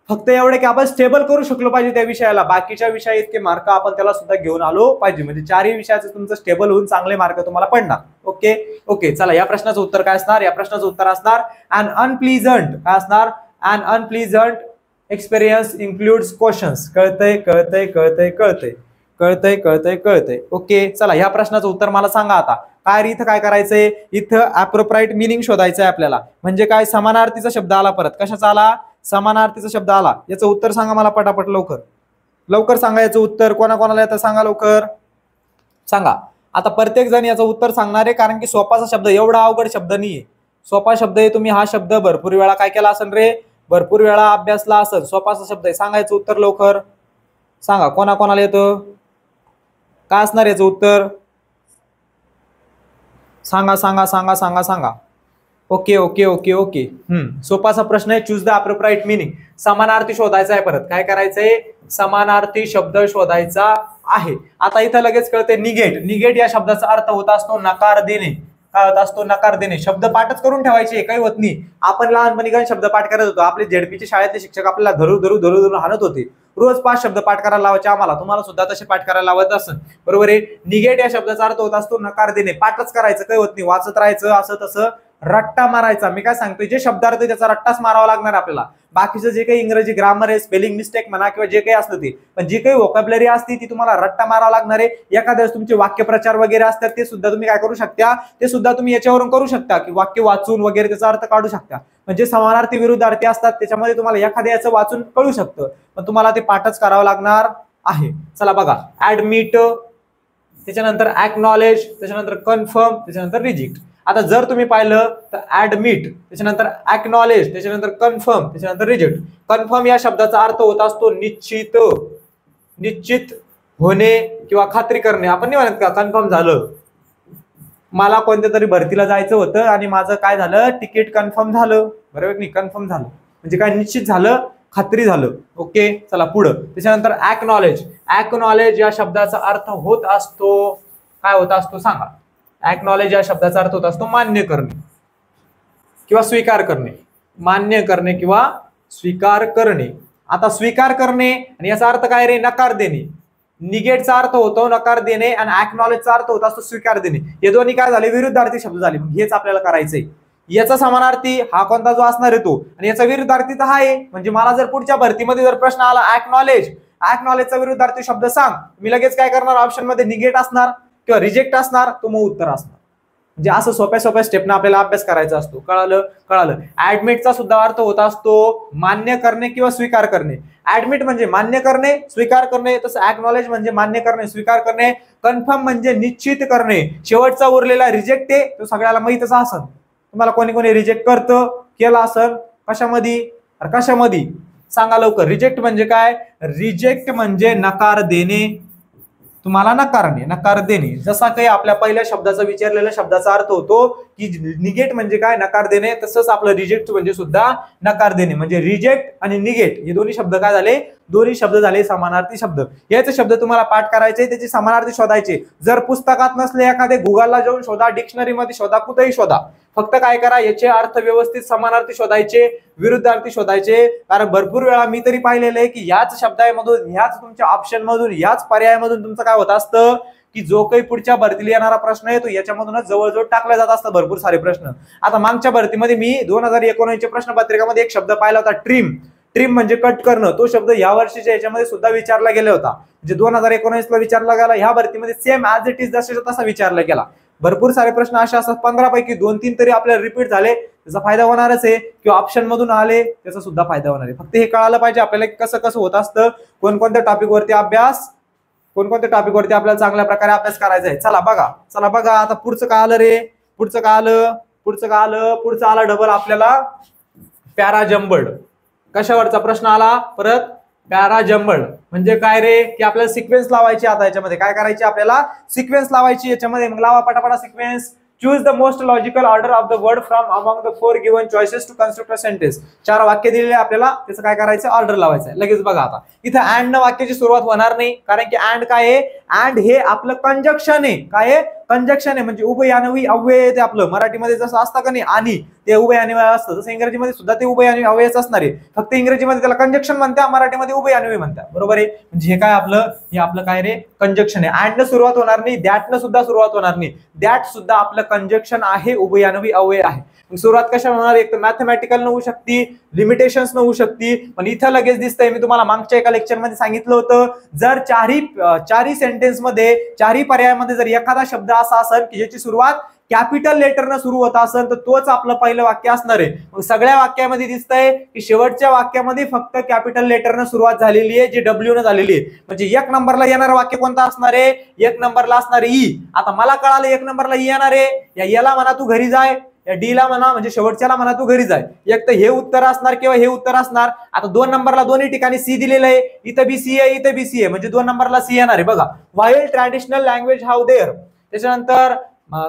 फक्त एवढे की आपण स्टेबल करू शकलो पाहिजे त्या विषयाला. बाकीच्या विषया इतके मार्क आपण त्याला सुद्धा घेऊन आलो पाहिजे. म्हणजे 4ही विषयाचं तुमचं स्टेबल होऊन चांगले मार्क तुम्हाला पडणार. ओके चला, या प्रश्नाचं उत्तर काय असणार? या प्रश्नाचं उत्तर असणार अन अनप्लीझंट. काय असणार? अन अनप्लीझंट एक्सपिरियन्स इन्क्लुड्स क्वेश्चन्स. कळतंय. ओके चला, ह्या प्रश्नाचं उत्तर मला सांगा आता. काय इथं काय करायचंय, इथं अप्रोप्राइट मिनिंग शोधायचं आहे आपल्याला. म्हणजे काय, समानार्थीचा शब्द आला, परत कशाचा आला, समानार्थीचा शब्द आला. याचं उत्तर सांगा मला पटापट, लवकर लवकर सांगा याचं उत्तर. कोणाकोणाला येतं सांगा लवकर, सांगा. आता प्रत्येक जण याचं उत्तर सांगणार आहे, कारण की सोपाचा शब्द, एवढा अवघड शब्द नाहीये, सोपा शब्द आहे. तुम्ही हा शब्द भरपूर वेळा काय केला असेल रे, भरपूर वेळा अभ्यासला असेल. सोपाचा शब्द आहे, सांगायचं उत्तर लवकर सांगा. कोणाकोणाला येतं, काय असणार याचं उत्तर, सांगा सांगा सांगा सांगा सांगा. Okay okay okay okay. सोपाचा प्रश्न आहे, चूज द अप्रोप्राइट मिनिंग. समानार्थी शोधायचा आहे, परत काय करायचंय, समानार्थी शब्द शोधायचा आहे. आता इथं लगेच कळते, निगेट. निगेट या शब्दाचा अर्थ होत असतो नकार देणे. काय होत असतो, नकार देणे. शब्द पाठच करून ठेवायचे, काही होत नाही. आपण लहानपणी काही शब्द पाठ करत होतो, आपले झेडपीचे शाळेतले शिक्षक आपल्याला धरू धरू धरू धरू हाणत होते. रोज 5 शब्द पाठ करायला लावायचे आम्हाला, तुम्हाला सुद्धा तसे पाठ करायला लावत असं, बरोबर आहे. निगेट या शब्दाचा अर्थ होत असतो नकार देणे. पाठच करायचं, काही होत नाही, वाचत राहायचं, असं तसं रट्टा मारायचा. मी काय सांगतोय, जे शब्दार्थ आहे त्याचा रट्टाच मारावा लागणार आपल्याला. बाकीचं जे काही इंग्रजी ग्रामर आहे, स्पेलिंग मिस्टेक म्हणा किंवा जे काही असतं ते, पण जी काही व्होकॅब्युलरी असते ती तुम्हाला रट्टा मारावा लागणार आहे. एखाद्या वेळेस तुमचे वाक्यप्रचार वगैरे असतात, ते सुद्धा तुम्ही काय करू शकता, ते सुद्धा तुम्ही याच्यावरून करू शकता, की वाक्य वाचून वगैरे त्याचा अर्थ काढू शकता. म्हणजे समानार्थी विरुद्धार्थी असतात, त्याच्यामध्ये तुम्हाला एखाद्या याचं वाचून कळू शकतं, पण तुम्हाला ते पाठच करावं लागणार आहे. चला बघा, ऍडमिट, त्याच्यानंतर ऍक्नॉलेज, त्याच्यानंतर कन्फर्म, त्याच्यानंतर रिजेक्ट. आता जर तुम्ही पाहिलं तर ऍडमिट, त्याच्यानंतर ऍक्नॉलेज, त्याच्यानंतर कन्फर्म, त्याच्यानंतर रिजेक्ट. कन्फर्म या शब्दाचा अर्थ होत असतो निश्चित, निश्चित होणे किंवा खात्री करणे. आपण नाही म्हणत का कन्फर्म झालं, मला कोणत्या तरी भरतीला जायचं होतं आणि माझं काय झालं, तिकीट कन्फर्म झालं, बरोबर नाही, कन्फर्म झालं म्हणजे काय, निश्चित झालं, खात्री झालं. ओके, चला पुढं. त्याच्यानंतर ऍक्नॉलेज. ऍक्नॉलेज या शब्दाचा अर्थ होत असतो, काय होत असतो सांगा. ऍक्नॉलेज या शब्दाचा अर्थ होत असतो मान्य करणे किंवा स्वीकार करणे. मान्य करणे किंवा स्वीकार करणे. आता स्वीकार करणे आणि याचा अर्थ काय रे, नकार देणे. निगेटचा अर्थ होतो नकार देणे आणि ऍक्नॉलेजचा अर्थ होत असतो स्वीकार देणे. हे दोन्ही काय झाले, विरुद्धार्थी शब्द झाले. हेच आपल्याला करायचंय. याचा समानार्थी हा कोणता जो असणार आहे तो, आणि याचा विरुद्धार्थी तर हा आहे. म्हणजे मला जर पुढच्या भरतीमध्ये जर प्रश्न आला ऍक्नॉलेज, ऍक्नॉलेजचा विरुद्धार्थी शब्द सांग, मी लगेच काय करणार, ऑप्शन मध्ये निगेट असणार किंवा रिजेक्ट असणार, तो मग उत्तर असणार. म्हणजे असं सोप्या सोप्या स्टेपने आपल्याला अभ्यास करायचा असतो. कळालं, कळालं. ऍडमिटचा सुद्धा अर्थ होत असतो मान्य करणे किंवा स्वीकार करणे. ऍडमिट म्हणजे मान्य करणे, स्वीकार करणे. तसं ऍक्नॉलेज म्हणजे मान्य करणे, स्वीकार करणे. कन्फर्म म्हणजे निश्चित करणे. शेवटचा उरलेला रिजेक्ट आहे, तो सगळ्याला माहितच असेल. तुम्हाला कोणी कोणी रिजेक्ट करतं, केला असेल, कशामध्ये, कशामध्ये सांगा लवकर. रिजेक्ट म्हणजे काय, रिजेक्ट म्हणजे नकार देणे, तुम्हाला नकारणे, नकार देणे. जसा काही आपल्या पहिल्या शब्दाचा विचारलेल्या शब्दाचा अर्थ होतो की निगेट म्हणजे काय, नकार देणे, तसंच आपलं रिजेक्ट म्हणजे सुद्धा नकार देणे. म्हणजे रिजेक्ट आणि निगेट हे दोन्ही शब्द काय झाले, दोन्ही शब्द झाले समानार्थी शब्द. याचे शब्द तुम्हाला पाठ करायचे, त्याचे समानार्थी शोधायचे. जर पुस्तकात नसले एखादे गुगलला जाऊन शोधा, डिक्शनरी मध्ये शोधा, कुठेही शोधा. फक्त काय करा, याचे अर्थ व्यवस्थित समानार्थी शोधायचे, विरुद्धार्थी शोधायचे. कारण भरपूर वेळा मी तरी पाहिलेलं आहे की याच शब्दामधून, ह्याच तुमच्या ऑप्शन मधून, याच पर्यायामधून तुमचं काय होत असतं की जो काही पुढच्या भरतीला येणारा प्रश्न आहे तो याच्यामधूनच जवळजवळ टाकला जात असतात भरपूर सारे प्रश्न. आता मागच्या भरतीमध्ये मी 2019च्या प्रश्नपत्रिकामध्ये एक शब्द पाहिला होता, ट्रिम. ट्रिम म्हणजे कट करणं. तो शब्द या वर्षीच्या याच्यामध्ये सुद्धा विचारला गेला होता. म्हणजे 2019ला विचारला गेला, ह्या भरतीमध्ये सेम ऍज इट इज जसे तसा विचारला गेला. भरपूर सारे प्रश्न असे असतात, 15 पैकी 2-3 तरी आपल्याला रिपीट झाले, त्याचा फायदा होणारच आहे. किंवा ऑप्शन मधून आले, त्याचा सुद्धा फायदा होणार आहे. फक्त हे कळायला पाहिजे आपल्याला कसं कसं होत असतं, कोणकोणत्या टॉपिकवरती अभ्यास, कोणकोणत्या टॉपिकवरती आपल्याला चांगल्या प्रकारे अभ्यास करायचा आहे. चला बघा, चला बघा. आता पुढचं काय आलं रे, पुढचं काय आलं, पुढचं काय आलं, पुढचं आलं डबल आपल्याला पॅराजंबल्ड. कशावरचा प्रश्न आला परत, पॅराजंबल्ड. म्हणजे काय रे, की आपल्याला सिक्वेन्स लावायची. आता याच्यामध्ये काय करायची, आपल्याला सिक्वेन्स लावायची याच्यामध्ये. मग लावा पटापटा sequence. Choose the most logical order of the word from among the 4 given choices to construct a sentence. 4 वाक्य दिलेले आपल्याला, त्याचं काय करायचं, ऑर्डर लावायचं आहे. लगेच बघा, आता इथं अँड न वाक्याची सुरुवात होणार नाही, कारण की अँड काय आहे, अँड हे आपलं कंजक्शन आहे. काय आहे, कंजक्शन आहे. म्हणजे उभयान्वयी अव्यय ते आपलं मराठीमध्ये जसं असतं का नाही, आणि ते उभयान्वयी असतं, तसं इंग्रजीमध्ये सुद्धा ते उभयान्वयी अव्ययच असणार आहे. फक्त इंग्रजीमध्ये त्याला कंजक्शन म्हणतात, मराठीमध्ये उभयान्वयी म्हणतात, बरोबर आहे. म्हणजे हे काय आपलं, हे आपलं काय रे, कंजक्शन आहे. अँड न सुरुवात होणार नाही, दॅट न सुद्धा सुरुवात होणार नाही. दॅट सुद्धा आपलं कंजक्शन आहे, उभयान्वयी अव्यय आहे. सुरुवात कशा होणार, एक तर मॅथमॅटिकल न होऊ शकते, लिमिटेशन्स न होऊ शकते. पण इथं लगेच दिसतंय, मी तुम्हाला मागच्या एका लेक्चर मध्ये सांगितलं होतं, जर चारही सेंटेन्स सेंटेन्स मध्ये चारही पर्यायामध्ये जर एखादा शब्द असा असेल की ज्याची सुरुवात कॅपिटल लेटरनं सुरू होत असेल तर तोच आपलं पहिलं वाक्य असणार आहे. मग सगळ्या वाक्यामध्ये दिसतंय की शेवटच्या वाक्यामध्ये फक्त कॅपिटल लेटरनं सुरुवात झालेली आहे, जी डब्ल्यू न झालेली आहे. म्हणजे एक नंबरला येणारं वाक्य कोणतं असणार आहे? एक नंबरला असणार आहे ई. आता मला कळालं एक नंबरला ई येणार आहे. या याला म्हणा तू घरी जाय, या डी ला म्हणा म्हणजे शेवटच्याला म्हणा तू घरी जाय. एक तर हे उत्तर असणार किंवा हे उत्तर असणार. आता 2 नंबरला दोन्ही ठिकाणी सी दिलेलं आहे, इथं बी सी आहे, इथं बी सी आहे, म्हणजे 2 नंबरला सी येणार आहे. बघा, while traditional language have there. त्याच्यानंतर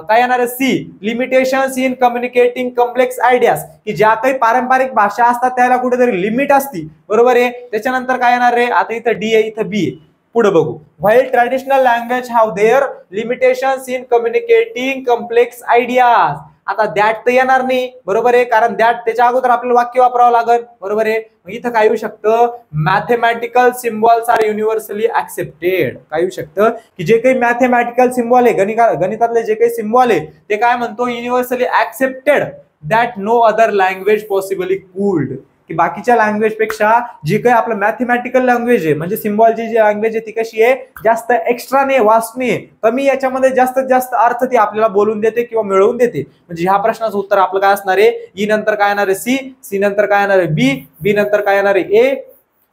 काय येणार आहे? C. Limitations in communicating complex ideas, की ज्या काही पारंपरिक भाषा असतात त्याला कुठेतरी लिमिट असती, बरोबर आहे. त्याच्यानंतर काय येणार आहे? आता इथं डी आहे, इथं बी आहे. पुढे बघू. While traditional language have there limitations in communicating complex ideas. आता दॅट तर येणार नाही, बरोबर आहे, कारण दॅट त्याच्या अगोदर आपल्याला वाक्य वापरावं लागेल, बरोबर आहे. मग इथं काय येऊ शकतं? Mathematical symbols are universally accepted. काय येऊ शकतं? की जे काही मॅथेमॅटिकल सिम्बॉल आहे, गणितातले जे काही सिम्बॉल आहे ते काय म्हणतो? Universally accepted that no other language possibly could. की बाकीच्या लँग्वेज पेक्षा जी काही आपलं मॅथेमॅटिकल लँग्वेज आहे म्हणजे सिम्बॉलची जी लँग्वेज आहे ती कशी आहे? जास्त एक्स्ट्रा नाही, वास्ट नाही, कमी याच्यामध्ये जास्तीत जास्त अर्थ ती आपल्याला बोलून देते किंवा मिळवून देते. म्हणजे ह्या प्रश्नाचं उत्तर आपलं काय असणार आहे? ई नंतर काय येणार आहे? सी. सी नंतर काय येणार आहे? बी. बी नंतर काय येणार आहे? ए.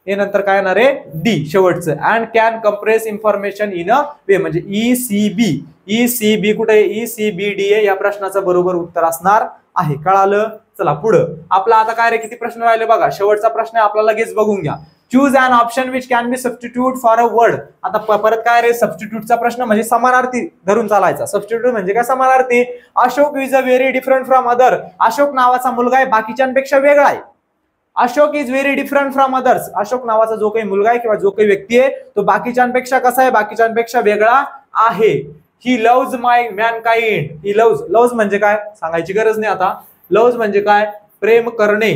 ए नंतर काय येणार आहे? डी शेवटचं. And can compress information in a way, म्हणजे E C B. E C B कुठे? E C B D A या प्रश्नाचं बरोबर उत्तर असणार आहे. कळालं? चला पुढं. आपला आता काय रे, किती प्रश्न राहिले बघा. शेवटचा प्रश्न आपला लगेच बघून घ्या. Choose an option which can be substitute for a word. आता परत काय रे? सबस्टिट्यूटचा प्रश्न म्हणजे समानार्थी धरून चालायचा. सबस्टिट्यूट म्हणजे काय? समानार्थी. Ashok is a very different from other. Ashok नावाचा मुलगा आहे, बाकीच्यांपेक्षा वेगळा आहे. Ashok is very different from others. Ashok नावाचा जो काही मुलगा आहे किंवा जो काही व्यक्ती आहे तो बाकीच्यांपेक्षा कसा आहे? बाकीच्यांपेक्षा वेगळा आहे. ही लव्ज माय मॅनकाइंड. ही लव्ज म्हणजे काय सांगायची गरज नाही. आता लव्ज म्हणजे काय? प्रेम करणे.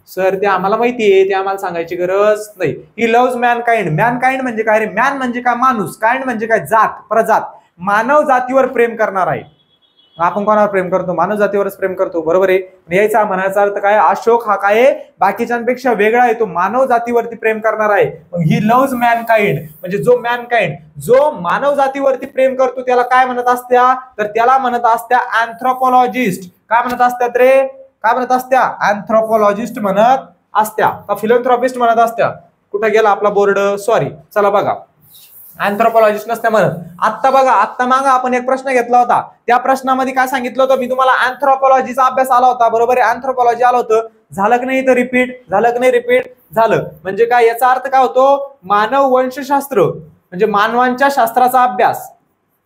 सर ते आम्हाला माहिती आहे, ते आम्हाला सांगायची गरज नाही. ही लव्ज मॅनकाइंड. मॅनकाइंड म्हणजे काय रे? मॅन म्हणजे काय? माणूस. काइंड म्हणजे काय? जात, प्रजात. मानव जातीवर प्रेम करणार आहे. आपण कोणावर प्रेम करतो? मानव जातीवरच प्रेम करतो, बरोबर आहे. यायचा म्हणायचा अर्थ काय? अशोक हा काय आहे? बाकीच्यांपेक्षा वेगळा आहे, तो मानव जातीवरती प्रेम करणार आहे. ही लव्ज मॅनकाइंड म्हणजे जो मॅनकाइंड जो मानव जातीवरती प्रेम करतो त्याला काय म्हणत असत्या? तर त्याला म्हणत असत्या अँथ्रोपॉलॉजिस्ट. काय म्हणत असतात रे? काय म्हणत असत्या? अँथ्रोपॉलॉजिस्ट म्हणत असत्या का फिलॉन्थ्रोपिस्ट म्हणत असत्या? कुठे गेला आपला बोर्ड? सॉरी. चला बघा, अँथ्रोपॉलॉजिस्ट नसते म्हणत. आता बघा, आता मागं आपण एक प्रश्न घेतला होता, त्या प्रश्नामध्ये काय सांगितलं होतं मी तुम्हाला? अँथ्रोपॉलॉजीचा अभ्यास आला होता, बरोबर आहे. अँथ्रोपॉलॉजी आलं होतं. झालं की नाही? तर रिपीट झालं की नाही? रिपीट झालं. म्हणजे काय याचा अर्थ काय होतो? मानव वंशशास्त्र म्हणजे मानवांच्या शास्त्राचा अभ्यास.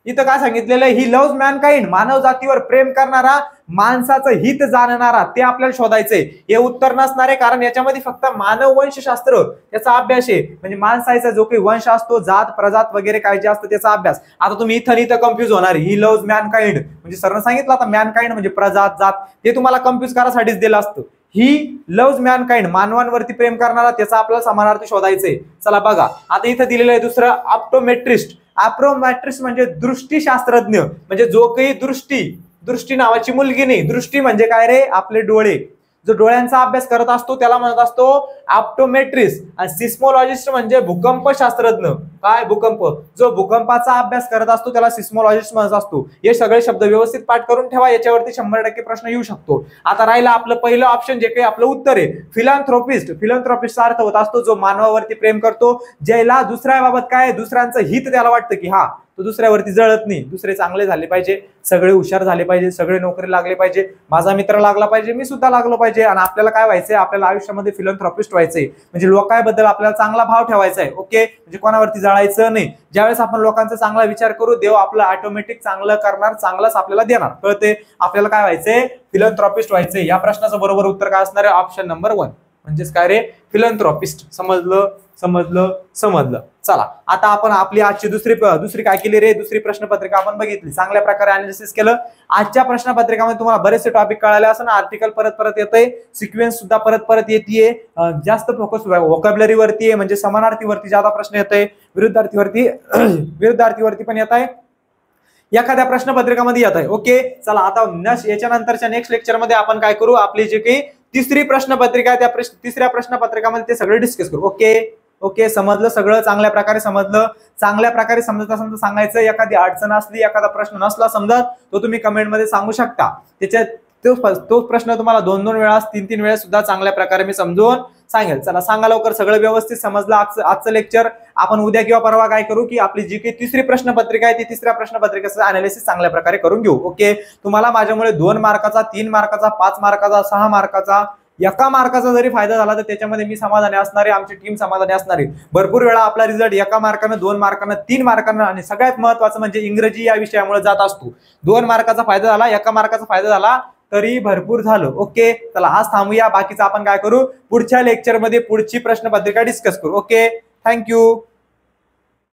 इथं काय सांगितलेलं आहे? ही लव्ज मॅनकाइंड, मानव जातीवर प्रेम करणारा, माणसाचं हित जाणणारा, ते आपल्याला शोधायचंय. हे उत्तर नसणार आहे, कारण याच्यामध्ये फक्त मानव वंशशास्त्र याचा अभ्यास आहे. म्हणजे माणसाचा जो काही वंश असतो, जात प्रजात वगैरे काय जे असतं त्याचा अभ्यास. आता तुम्ही इथं कन्फ्युज होणार. ही लव्ज मॅनकाइंड म्हणजे सरनं सांगितलं आता मॅनकाइंड म्हणजे प्रजात, जात, ते तुम्हाला कन्फ्युज करासाठीच दिलं असतं. ही लव्ज मॅनकाइंड मानवांवरती प्रेम करणारा, त्याचा आपल्याला समानार्थी शोधायचंय. चला बघा, आता इथं दिलेलं आहे दुसरं ऑप्टोमेट्रिस्ट. ऑप्टोमेट्रिस्ट म्हणजे दृष्टीशास्त्रज्ञ. म्हणजे जो काही दृष्टी नावाची मुलगी नाही. दृष्टी म्हणजे काय रे? आपले डोळे. जो डोळ्यांचा अभ्यास करत असतो त्याला म्हणत असतो ऑप्टोमेट्रिस्ट. आणि सिस्मोलॉजिस्ट म्हणजे भूकंप शास्त्रज्ञ. काय? भूकंप. जो भूकंपाचा अभ्यास करत असतो त्याला सिस्मोलॉजिस्ट म्हणत असतो. हे सगळे शब्द व्यवस्थित पाठ करून ठेवा, याच्यावरती 100% प्रश्न येऊ शकतो. आता राहिला आपलं पहिलं ऑप्शन, जे काही आपलं उत्तर आहे फिलॉन्थ्रोपिस्ट. फिलॉन्थ्रोपिस्टचा अर्थ होत असतो जो मानवावरती प्रेम करतो, ज्याला दुसऱ्याबाबत काय दुसऱ्यांचं हित त्याला वाटतं की हा तो दुसऱ्यावरती जळत नाही, दुसरे चांगले झाले पाहिजे, सगळे हुशार झाले पाहिजे, सगळे नोकरी लागले पाहिजे, माझा मित्र लागला पाहिजे, मी सुद्धा लागलो पाहिजे. आणि आपल्याला काय व्हायचंय? आपल्याला आयुष्यामध्ये फिलॉन्थ्रोपिस्ट व्हायचंय. म्हणजे लोकांबद्दल आपल्याला चांगला भाव ठेवायचा आहे. ओके, म्हणजे कोणावरती जळायचं नाही. ज्यावेळेस आपण लोकांचा चांगला विचार करू, देव आपलं ऑटोमॅटिक चांगलं करणार, चांगलंच आपल्याला देणार. कळते? आपल्याला काय व्हायचंय? फिलॉन्थ्रोपिस्ट व्हायचंय. या प्रश्नाचं बरोबर उत्तर काय असणार आहे? ऑप्शन नंबर 1 म्हणजेच काय रे? फिलॉन्थ्रोपिस्ट. समजलं. चला, आता आपण आपली आजची दुसरी काय केली रे? दुसरी प्रश्नपत्रिका आपण बघितली, चांगल्या प्रकारे अनालिसिस केलं. आजच्या प्रश्नपत्रिकामध्ये तुम्हाला बरेचसे टॉपिक कळाले असं ना. आर्टिकल परत येतंय, सिक्वेन्स सुद्धा परत येतेय, जास्त फोकस व्होकॅब्युलरी वरती आहे, म्हणजे समानार्थीवरती ज्यादा प्रश्न येतोय, विरुद्धार्थीवरती पण येत आहे, एखाद्या प्रश्नपत्रिकामध्ये येत आहे. ओके, चला आता याच्या नंतरच्या नेक्स्ट लेक्चरमध्ये आपण काय करू? आपली जी काही तिसरी प्रश्नपत्रिका आहे त्या तिसऱ्या प्रश्नपत्रिकामध्ये ते सगळे डिस्कस करू. ओके. ओके, समजलं सगळं, चांगल्या प्रकारे समजलं. चांगल्या प्रकारे समजत असेल तर सांगायचं, एखादी अडचण असली, एखादा प्रश्न नसला समजत तो तुम्ही कमेंटमध्ये सांगू शकता. त्याच्यात तो प्रश्न तुम्हाला 2-2 वेळा 3-3 वेळा सुद्धा चांगल्या प्रकारे मी समजून सांगेल. चला सांगा लवकर, सगळं व्यवस्थित समजलं आजचं लेक्चर. आपण उद्या किंवा परवा काय करू की आपली जी काही तिसरी प्रश्नपत्रिका आहे ती तिसऱ्या प्रश्नपत्रिकेचं अनालिसिस चांगल्या प्रकारे करून घेऊ. ओके, तुम्हाला माझ्यामुळे 2 मार्काचा, 3 मार्काचा, 5 मार्काचा, 6 मार्काचा, 1 मार्काचा जरी फायदा झाला तर त्याच्यामध्ये मी समाधानी असणार आहे, आमची टीम समाधानी असणार आहे. भरपूर वेळा आपला रिझल्ट 1 मार्कानं, 2 मार्कानं, 3 मार्कानं आणि सगळ्यात महत्त्वाचं म्हणजे इंग्रजी या विषयामुळे जात असतो. 2 मार्काचा फायदा झाला, 1 मार्काचा फायदा झाला तरी भरपूर झालं. ओके, चला आज थांबूया, बाकीचं आपण काय करू पुढच्या लेक्चरमध्ये पुढची प्रश्नपत्रिका डिस्कस करू. Okay, thank you.